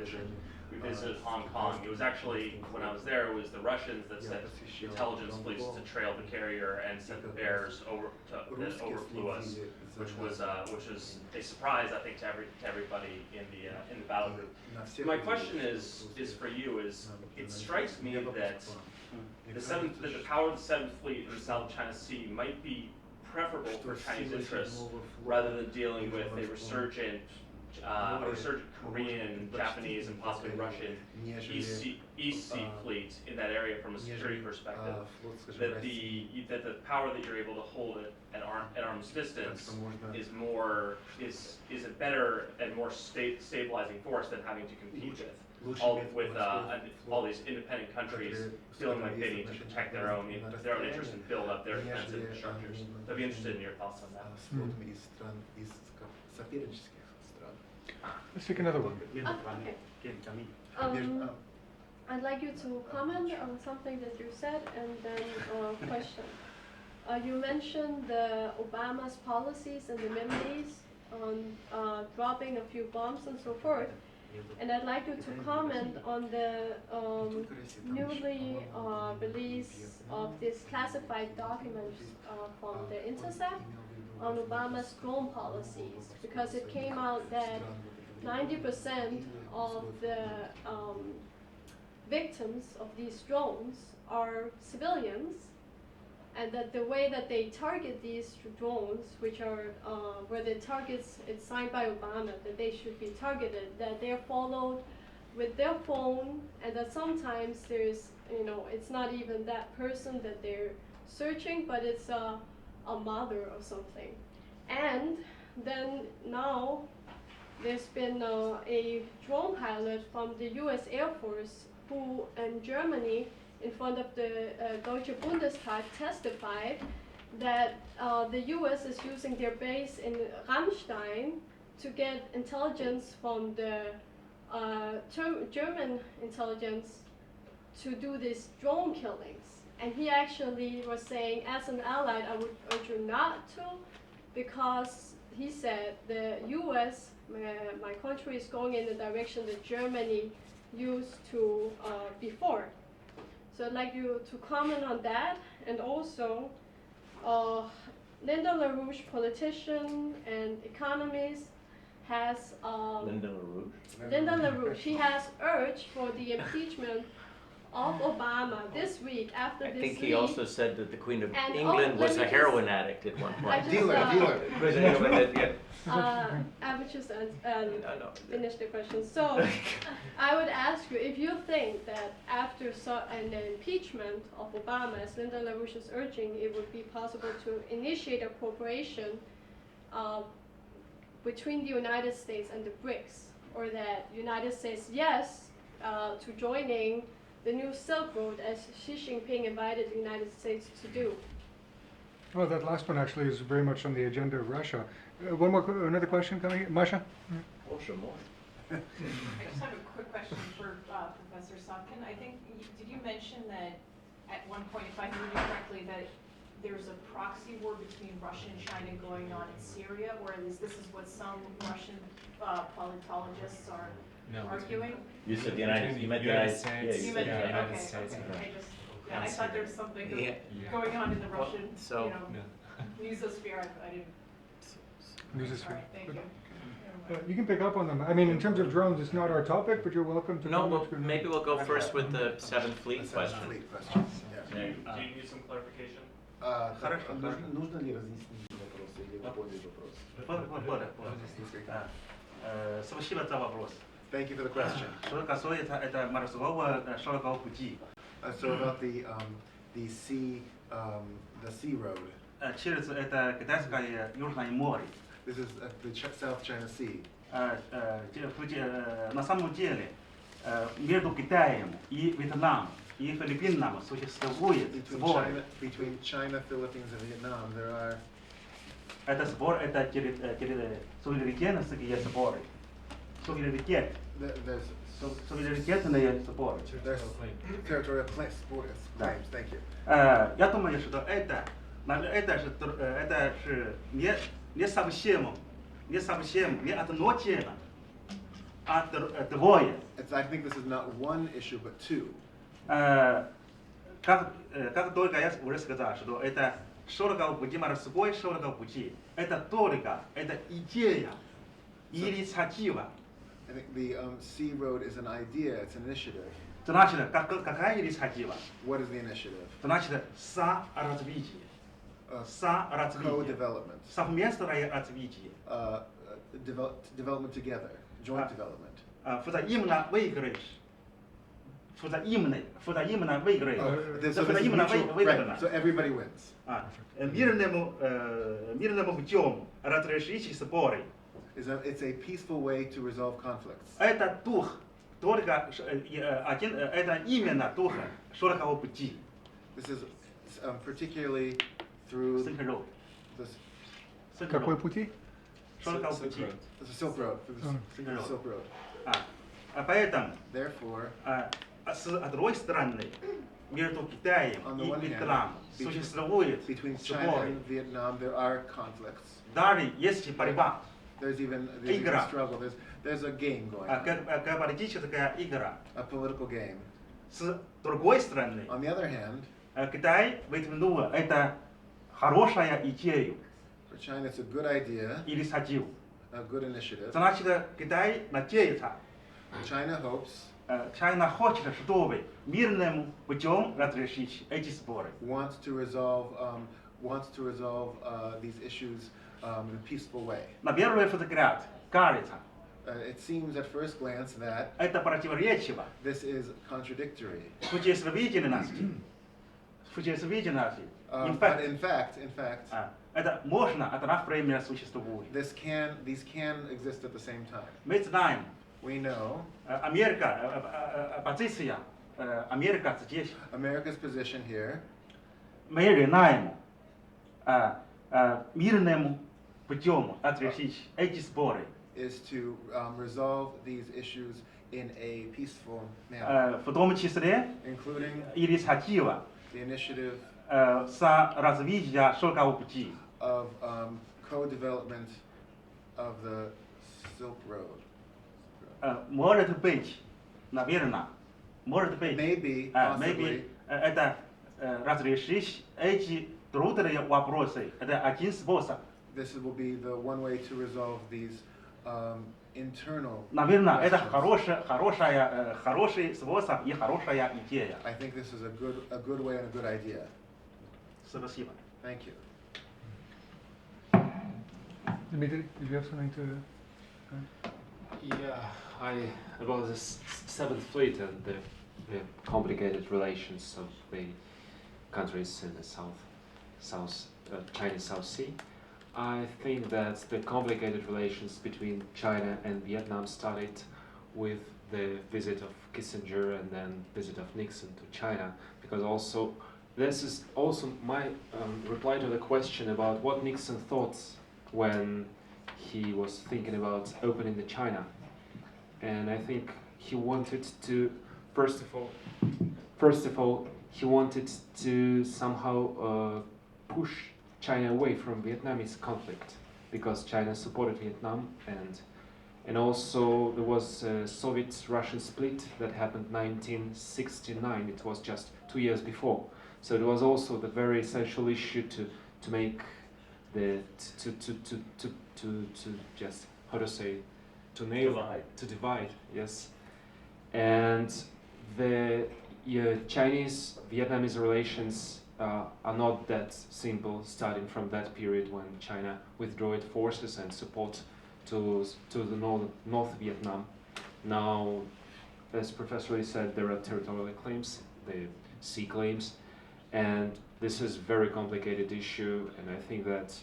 visited Hong Kong. It was actually, when I was there, it was the Russians that sent intelligence police to trail the carrier and sent the bears that overflew us, which was a surprise, I think, to everybody in the battle group. My question is for you. It strikes me that the power of the 7th Fleet in the South China Sea might be preferable for Chinese interests rather than dealing with a resurgent Korean, Japanese, and possibly Russian East Sea fleet in that area from a security perspective. That the power that you're able to hold at arm's distance is a better and more stabilizing force than having to compete with all these independent countries feeling like they need to protect their own interests and build up their defense infrastructures. I'd be interested in your thoughts on that. Let's take another one. Okay. I'd like you to comment on something that you said and then question. You mentioned the Obama's policies in the Middle East on dropping a few bombs and so forth. And I'd like you to comment on the newly release of this classified documents from the Intercept on Obama's drone policies, because it came out that 90% of the victims of these drones are civilians, and that the way that they target these drones, which are where the targets, it's signed by Obama, that they should be targeted, that they're followed with their phone, and that sometimes there's, it's not even that person that they're searching, but it's a mother or something. And then now there's been a drone pilot from the US Air Force who in Germany in front of the Deutsche Bundestag testified that the US is using their base in Ramstein to get intelligence from the German intelligence to do these drone killings. And he actually was saying, as an ally, I would urge you not to, because he said the US, my country, is going in the direction that Germany used to before. So I'd like you to comment on that, and also Linda LaRouche, politician and economist, has Linda LaRouche. Linda LaRouche. She has urged for the impeachment of Obama this week after I this think he week. also said that the Queen of And England let was me a heroin addict at one I point. just, Dealer. I would just finish the question. So I would ask you if you think that after an impeachment of Obama, as Linda LaRouche is urging, it would be possible to initiate a cooperation between the United States and the BRICS, or that United States, yes, to joining the new Silk Road as Xi Jinping invited the United States to do. Well, that last one actually is very much on the agenda of Russia. Another question coming in? Masha? Oh, sure, more. I just have a quick question for Professor Savkin. I think, did you mention that at one point, if I heard you correctly, that there's a proxy war between Russia and China going on in Syria, or at least this is what some Russian politologists are arguing? You said you meant the United States. You meant Yeah. okay. I thought there was something going on in the Russian, So- mesosphere. I didn't. News is All right, thank you. You can pick up on them. I mean, in terms of drones, it's not our topic, but you're welcome to. No, comment. well, maybe we'll go first with the Seventh Fleet question. Fleet questions. Do you need some clarification? Хорошо. Нужно ли разъяснить вопросы или вы поняли вопрос? Спасибо за вопрос. Thank you for the question. Что касается это морского широкого пути, So about the sea road. Через это Китайское Южное море. This is the South China Sea. На самом деле между Китаем и Вьетнамом и Филиппинами существует сбор. Between China, Philippines, and Vietnam, there are. Это сбор, это суверенитетные сборы. Суверенитет. Суверенитетные сборы. There's territorial claims. Thank you. Я думаю, что это же не совсем не одно тело, а двое. I think this is not one issue, but two. Как только я уже сказал, что это широкого пути, морской широкого пути, это только, это идея, инициатива. I think the sea road is an idea, it's an initiative. Значит, какая инициатива? What is the initiative? Значит, соразвитие. Co-development. Совместное развитие. Development together, joint development. Взаимно выигрыш. Взаимно выигрыш. Right, so everybody wins. Мирному путем разрешить споры. It's a peaceful way to resolve conflicts. Это дух, только один, это именно дух широкого пути. This is particularly through Какой пути? Широкого пути. The Silk Road. The Silk Road. Поэтому, Therefore, с одной стороны, между Китаем on и the one hand, Вьетнамом существует between China споры. and Vietnam, there are conflicts. Даже есть борьба. There's even Игра. struggle. There's a game going on, Политическая игра. a political game. С другой стороны, On the other hand, Китай выдвинул это хорошая идея, for China, it's a good idea, инициативу. a good initiative. Значит, Китай надеется, China hopes, China хочет, чтобы мирным путем разрешить эти споры. wants to resolve these issues in a peaceful way. На первый взгляд кажется, It seems at first glance that это противоречиво this is contradictory. Существительности. But in fact, Это можно одновременно существует. these can exist at the same time. Мы знаем, We know позиция Америка здесь. America's position here Мы желаем мирным путем разрешить эти споры. is to resolve these issues in a peaceful manner, В том числе including инициатива the initiative развития широкого пути. of co-development of the Silk Road. Может быть, наверное, может быть, Maybe, maybe это разрешить эти трудные вопросы. Это один способ. This will be the one way to resolve these internal Наверное, это questions. хороший способ и хорошая идея. I think this is a good way and a good idea. Спасибо. Thank you. Dmitry, did you have something to? Yeah, about the Seventh Fleet and the complicated relations of the countries in the Chinese South Sea. I think that the complicated relations between China and Vietnam started with the visit of Kissinger and then visit of Nixon to China, because also this is also my reply to the question about what Nixon thought when he was thinking about opening the China. And I think he wanted to, first of all, he wanted to somehow push China away from Vietnamese conflict, because China supported Vietnam, and also there was a Soviet-Russian split that happened 1969. It was just 2 years before, so it was also the very essential issue to make the to just how to say to divide, yes. And the Chinese-Vietnamese relations are not that simple, starting from that period when China withdrew its forces and support to the North Vietnam. Now, as Professor Lee said, there are territorial claims, the sea claims, and this is a very complicated issue, and I think that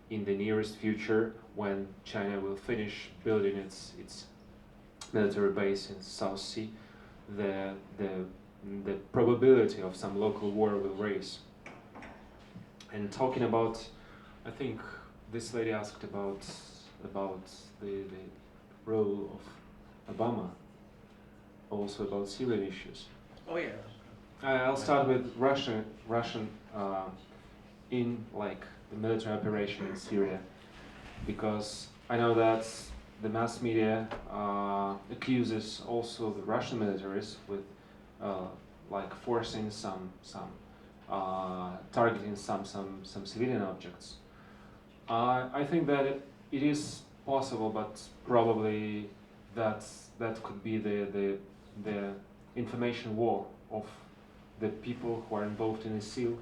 in the nearest future, when China will finish building its military base in the South Sea, the probability of some local war will raise. And talking about, I think this lady asked about the role of Obama, also about Syrian issues. Oh yeah. I'll start with Russian in like the military operation in Syria, because I know that the mass media accuses also the Russian militaries with like forcing some targeting some civilian objects. I think that it is possible, but probably that could be the information war of the people who are involved in ISIL,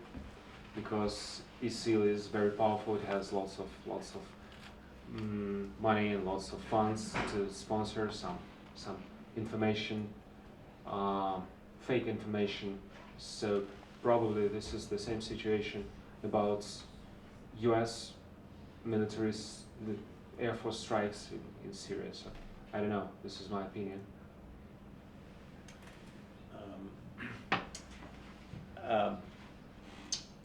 because ISIL is very powerful. It has lots of money and lots of funds to sponsor some information, fake information. So probably this is the same situation about U.S. militaries, the Air Force strikes in Syria. So I don't know. This is my opinion.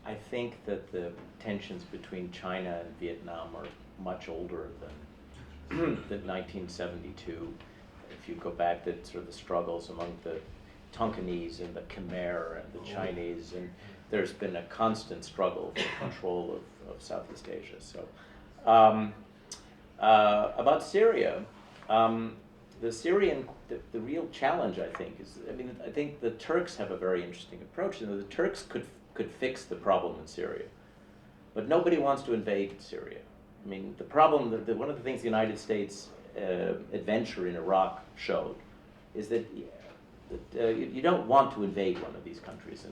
I think that the tensions between China and Vietnam are much older than 1972. If you go back to sort of the struggles among the Tonkinese and the Khmer and the Chinese, and there's been a constant struggle for control of Southeast Asia. So about Syria, the real challenge, I think, is, I think the Turks have a very interesting approach. You know, the Turks could fix the problem in Syria, but nobody wants to invade Syria. I mean, the problem, one of the things the United States adventure in Iraq showed is that you don't want to invade one of these countries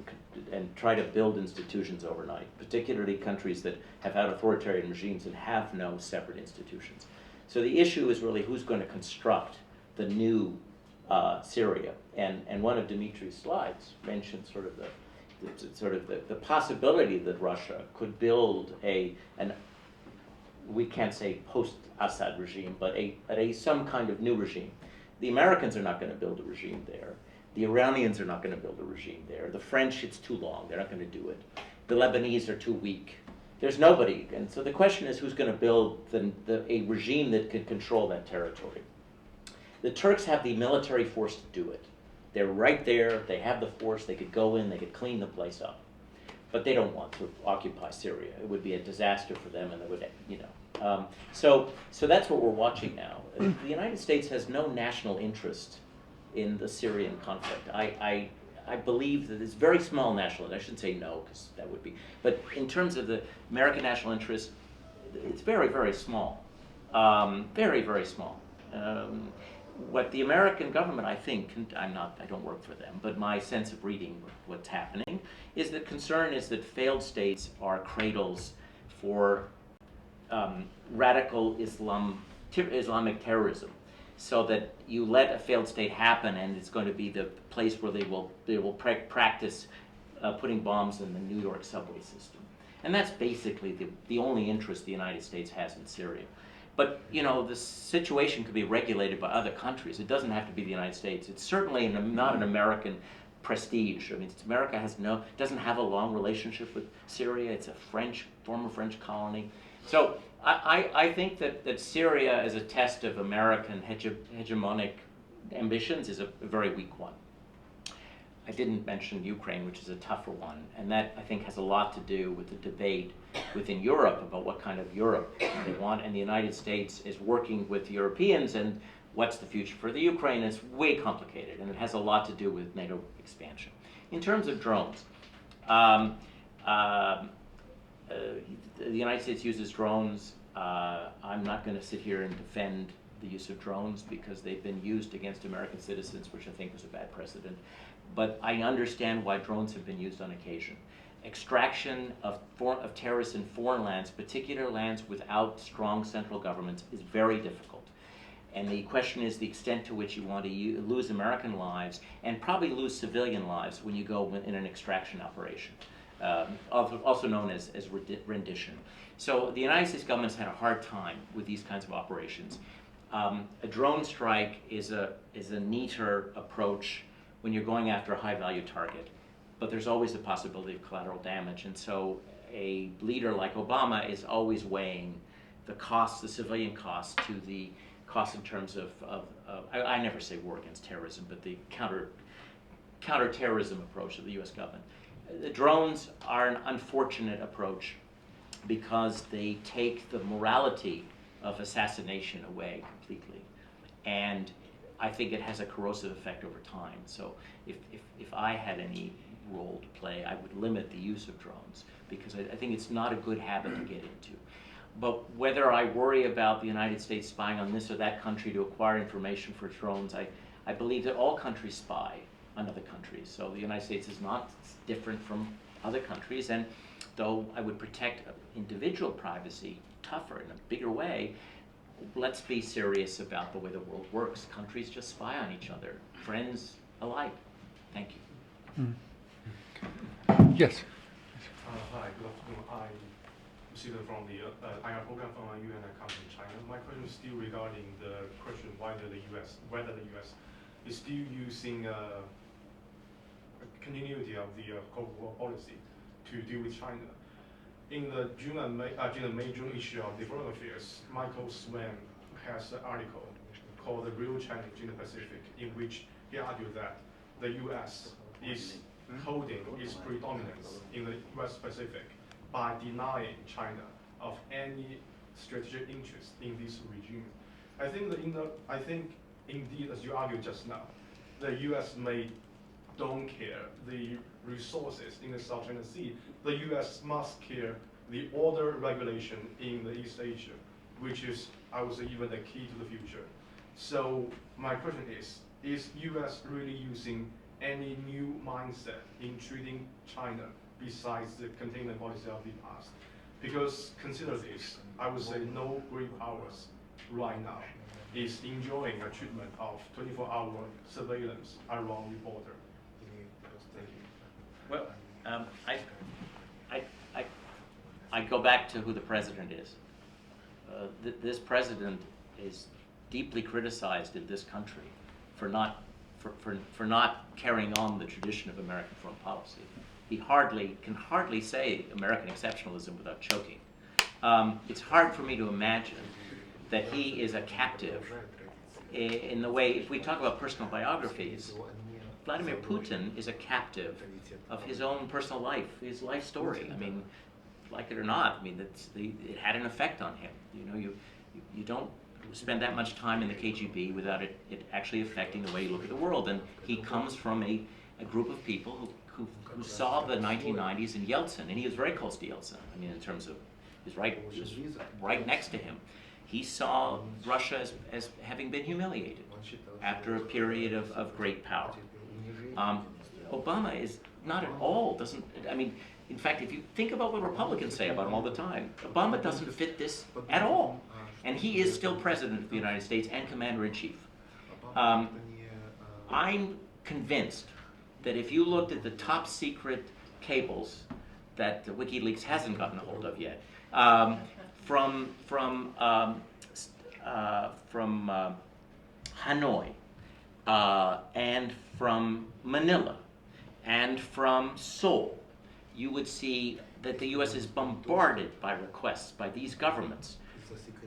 and try to build institutions overnight, particularly countries that have had authoritarian regimes and have no separate institutions. So the issue is really who's going to construct the new Syria. And one of Dmitry's slides mentioned sort of the possibility that Russia could build we can't say post-Assad regime, but some kind of new regime. The Americans are not going to build a regime there. The Iranians are not going to build a regime there. The French, it's too long. They're not going to do it. The Lebanese are too weak. There's nobody. And so the question is who's going to build a regime that can control that territory. The Turks have the military force to do it. They're right there. They have the force. They could go in. They could clean the place up. But they don't want to occupy Syria. It would be a disaster for them, and it would, So that's what we're watching now. The United States has no national interest in the Syrian conflict. I believe that it's very small national interest. I shouldn't say no, because that would be. But in terms of the American national interest, it's very, very small. Very, very small. What the American government, I think, I don't work for them, but my sense of reading what's happening is that concern is that failed states are cradles for radical Islamic terrorism, so that you let a failed state happen and it's going to be the place where they will practice putting bombs in the New York subway system. And that's basically the only interest the United States has in Syria. But the situation could be regulated by other countries. It doesn't have to be the United States. It's certainly not an American prestige. I mean, America doesn't have a long relationship with Syria. It's a former French colony. So I think that Syria, as a test of American hegemonic ambitions, is a very weak one. I didn't mention Ukraine, which is a tougher one, and that, I think, has a lot to do with the debate within Europe about what kind of Europe they want, and the United States is working with Europeans, and what's the future for the Ukraine is way complicated, and it has a lot to do with NATO expansion. In terms of drones, the United States uses drones. I'm not going to sit here and defend the use of drones because they've been used against American citizens, which I think was a bad precedent. But I understand why drones have been used on occasion. Extraction of terrorists in foreign lands, particular lands without strong central governments, is very difficult. And the question is the extent to which you want to lose American lives and probably lose civilian lives when you go in an extraction operation, also known as rendition. So the United States government's had a hard time with these kinds of operations. A drone strike is a neater approach when you're going after a high-value target, but there's always the possibility of collateral damage. And so a leader like Obama is always weighing the costs, the civilian costs, to the costs in terms of I never say war against terrorism, but the counterterrorism approach of the U.S. government. The drones are an unfortunate approach because they take the morality of assassination away completely. And I think it has a corrosive effect over time. So if I had any role to play, I would limit the use of drones because I think it's not a good habit to get into. But whether I worry about the United States spying on this or that country to acquire information for drones, I believe that all countries spy on other countries. So the United States is not different from other countries. And though I would protect individual privacy tougher in a bigger way, let's be serious about the way the world works. Countries just spy on each other, friends alike. Thank you. Yes. Hi, good afternoon. I'm Steven from the IR program from a UN account in China. My question is still regarding the question whether the U.S. is still using a continuity of the Cold War policy to deal with China. In the June and May issue of the Foreign Affairs, Michael Swan has an article called "The Real Challenge in the Pacific," in which he argued that the U.S. is holding its predominance in the U.S. Pacific by denying China of any strategic interest in this regime. I think indeed, as you argued just now, the U.S. don't care the resources in the South China Sea. The U.S. must care the order regulation in the East Asia, which is, I would say, even the key to the future. So my question is U.S. really using any new mindset in treating China besides the containment policy of the past? Because consider this, I would say no great powers right now is enjoying a treatment of 24-hour surveillance around the border. Thank you. Well, I go back to who the president is. This president is deeply criticized in this country for not carrying on the tradition of American foreign policy. He can hardly say American exceptionalism without choking. It's hard for me to imagine that he is a captive in the way, if we talk about personal biographies, Vladimir Putin is a captive of his own personal life, his life story. I mean, like it or not, I mean, it had an effect on him. You know, you don't spend that much time in the KGB without it actually affecting the way you look at the world. And he comes from a group of people who saw the 1990s in Yeltsin, and he was very close to Yeltsin. I mean, in terms of, he was right next to him. He saw Russia as having been humiliated after a period of great power. Obama is not at all, in fact, if you think about what Republicans say about him all the time, Obama doesn't fit this at all. And he is still president of the United States and commander-in-chief. I'm convinced that if you looked at the top secret cables that WikiLeaks hasn't gotten a hold of yet, from Hanoi and from Manila and from Seoul, you would see that the U.S. is bombarded by requests by these governments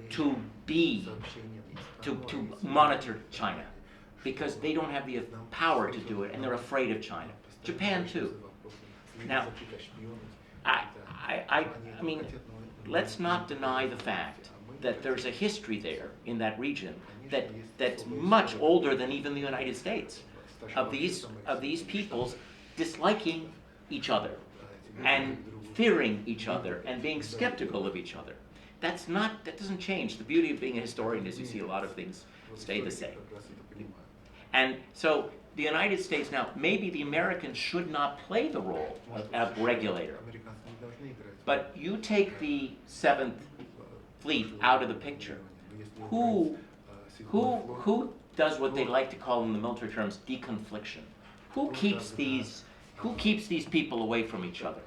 to monitor China, because they don't have the power to do it and they're afraid of China. Japan too. Now, I mean, let's not deny the fact that there's a history there in that region that's much older than even the United States, of these peoples disliking each other and fearing each other and being skeptical of each other. that doesn't change. The beauty of being a historian is you see a lot of things stay the same. And so the United States now, maybe the Americans should not play the role of regulator. But you take the 7th Fleet out of the picture. Who does what they like to call in the military terms deconfliction? Who keeps these people away from each other?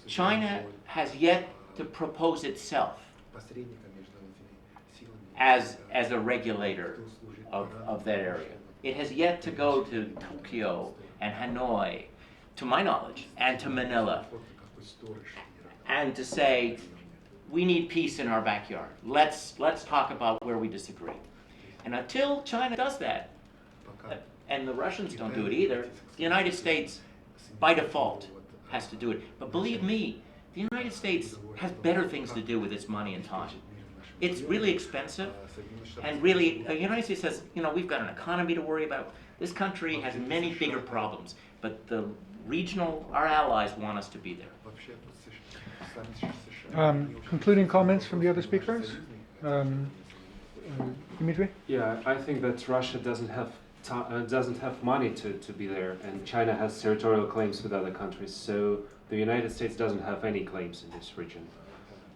China has yet to propose itself as a regulator of that area. It has yet to go to Tokyo and Hanoi, to my knowledge, and to Manila, and to say, we need peace in our backyard. Let's talk about where we disagree. And until China does that, and the Russians don't do it either, the United States, by default, has to do it. But believe me, the United States has better things to do with its money and time. It's really expensive, and really, the United States says, we've got an economy to worry about. This country has many bigger problems, but our allies want us to be there. Concluding comments from the other speakers? Dmitry? Yeah, I think that Russia doesn't have money to be there, and China has territorial claims with other countries, so the United States doesn't have any claims in this region.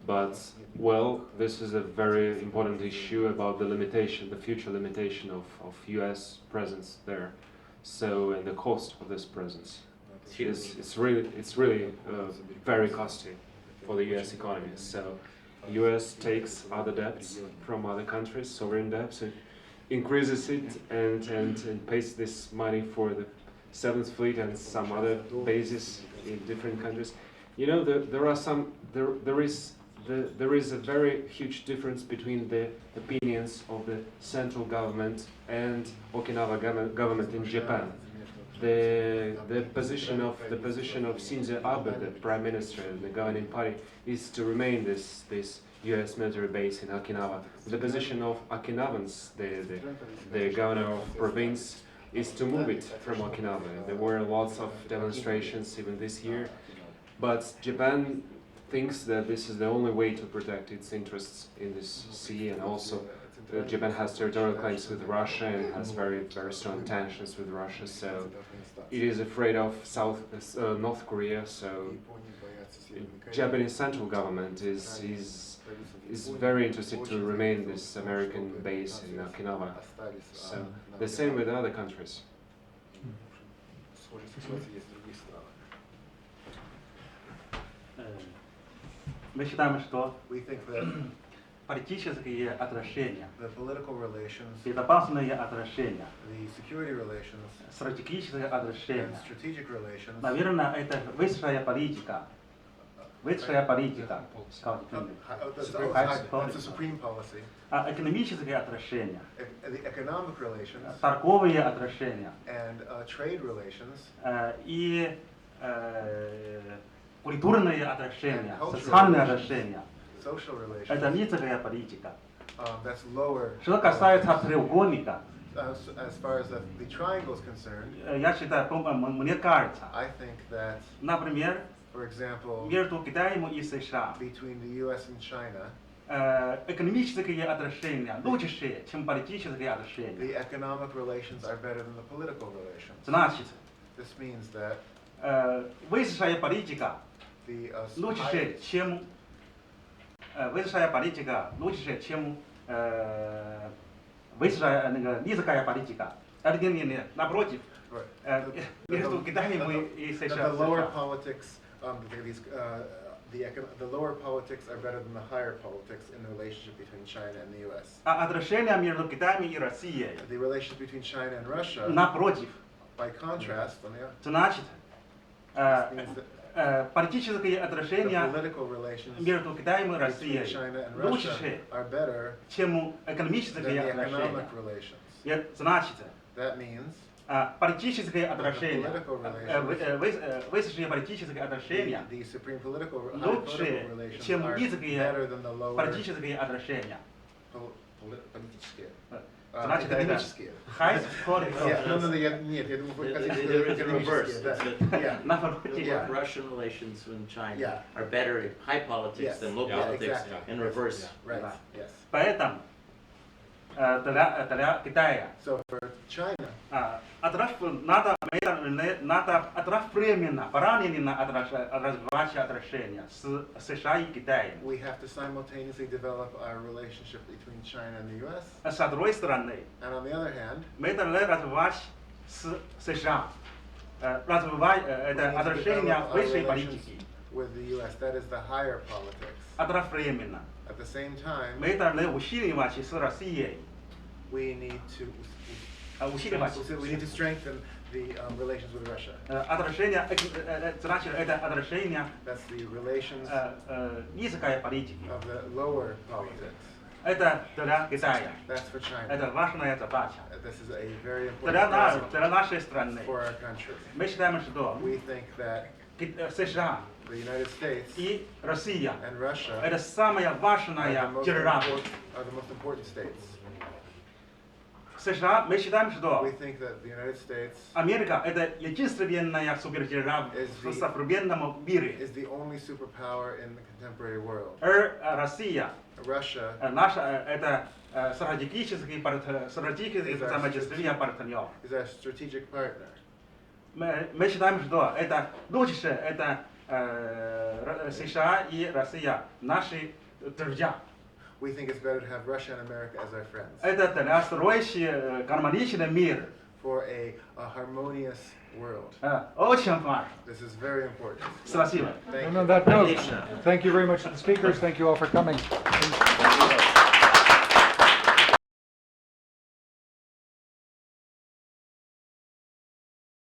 But, well, this is a very important issue about the future limitation of US presence there. So, and the cost of this presence. It's really very costly for the US economy. So, US takes other debts from other countries, sovereign debts, and increases it and pays this money for the 7th Fleet and some other bases in different countries. There is a very huge difference between the opinions of the central government and Okinawa government in Japan. The position of Shinzo Abe, the prime minister and the governing party, is to remain this U.S. military base in Okinawa. The position of Okinawans, the governor of province, is to move it from Okinawa. There were lots of demonstrations even this year, but Japan thinks that this is the only way to protect its interests in this sea, and also Japan has territorial claims with Russia and has very, very strong tensions with Russia, so it is afraid of North Korea, so Japanese central government is very interested to remain this American base in Okinawa, so the same with other countries. Мы считаем, что We think that политические отношения, the political relations, безопасные отношения, the security relations, стратегические and отношения, strategic relations, наверное, это высшая политика. Высшая политика. that's a supreme policy. Экономические отношения, The economic relations торговые отношения and trade relations и культурные отношения, социальные отношения. social relations, Это низкая политика. that's lower. Что касается треугольника, As far as the triangle is concerned, я считаю, мне кажется, I think that, например, for example, между Китаем и США between the U.S. and China, экономические отношения лучше, чем политические отношения. the economic relations are better than the political relations. Значит, This means that высшая политика the лучше, чем высшая политика лучше, чем высшая низкая политика. Это не напротив. Между Китаем и the США. lower politics, the lower politics are better than the higher politics in the relationship between China and the U.S. Отношения между Китаем и Россией. The relationship between China and Russia, Напротив. by contrast, on the Значит, this means that политические the отношения political relations между Китаем и between Россией China and Russia лучше, are better чем than экономические the отношения. economic relations. Значит, That means политические отношения, political relations, высшие политические отношения the supreme political, high лучше, political relations чем are низкие better than the lower политические отношения. политические Значит, это экономические. high scoring. Нет, я думаю, вы хотите There is a экономические, reverse. да. It's that Yeah. Наоборот, Yeah. Russian relations with China Yeah. are better in high politics Yes. than low Yeah, politics, exactly. and reverse. Right, Да. yes. Поэтому для Китая So for China, надо одновременно, параллельно развивать отношения с США и Китаем. we have to simultaneously develop our relationship between China and the U.S. С одной стороны, And on the other hand, мы должны развивать с США, развивать we это need to отношения develop our высшей relations политики. with the U.S. That is the higher politics. Одновременно. At the same time, Мы должны усиливать с Россией. we need to Усиливать. we need to strengthen the relations with Russia. Отношения, значит, это отношения That's the relations низкой политики. of the lower politics. Это для Китая. That's for China. Это важная задача. This is a very Для important task для нашей страны. for our country. Мы считаем, что We think that США the United States и Россия and Russia это самая важная are the держава. most important states. США, мы считаем, что We think that the United States Америка это единственная супердержава в современном мире. is the only superpower in the contemporary world. Россия, Russia наша это стратегический партнер, партнер. is our strategic partner. Мы считаем, что это лучше, это США и Россия, наши друзья. We think it's better to have Russia and America as our friends. Это для строящий гармоничный мир. For a harmonious world. Очень важно. This is very important. Спасибо. Thank And you. on that note, thank you very much to the speakers. Thank you all for coming.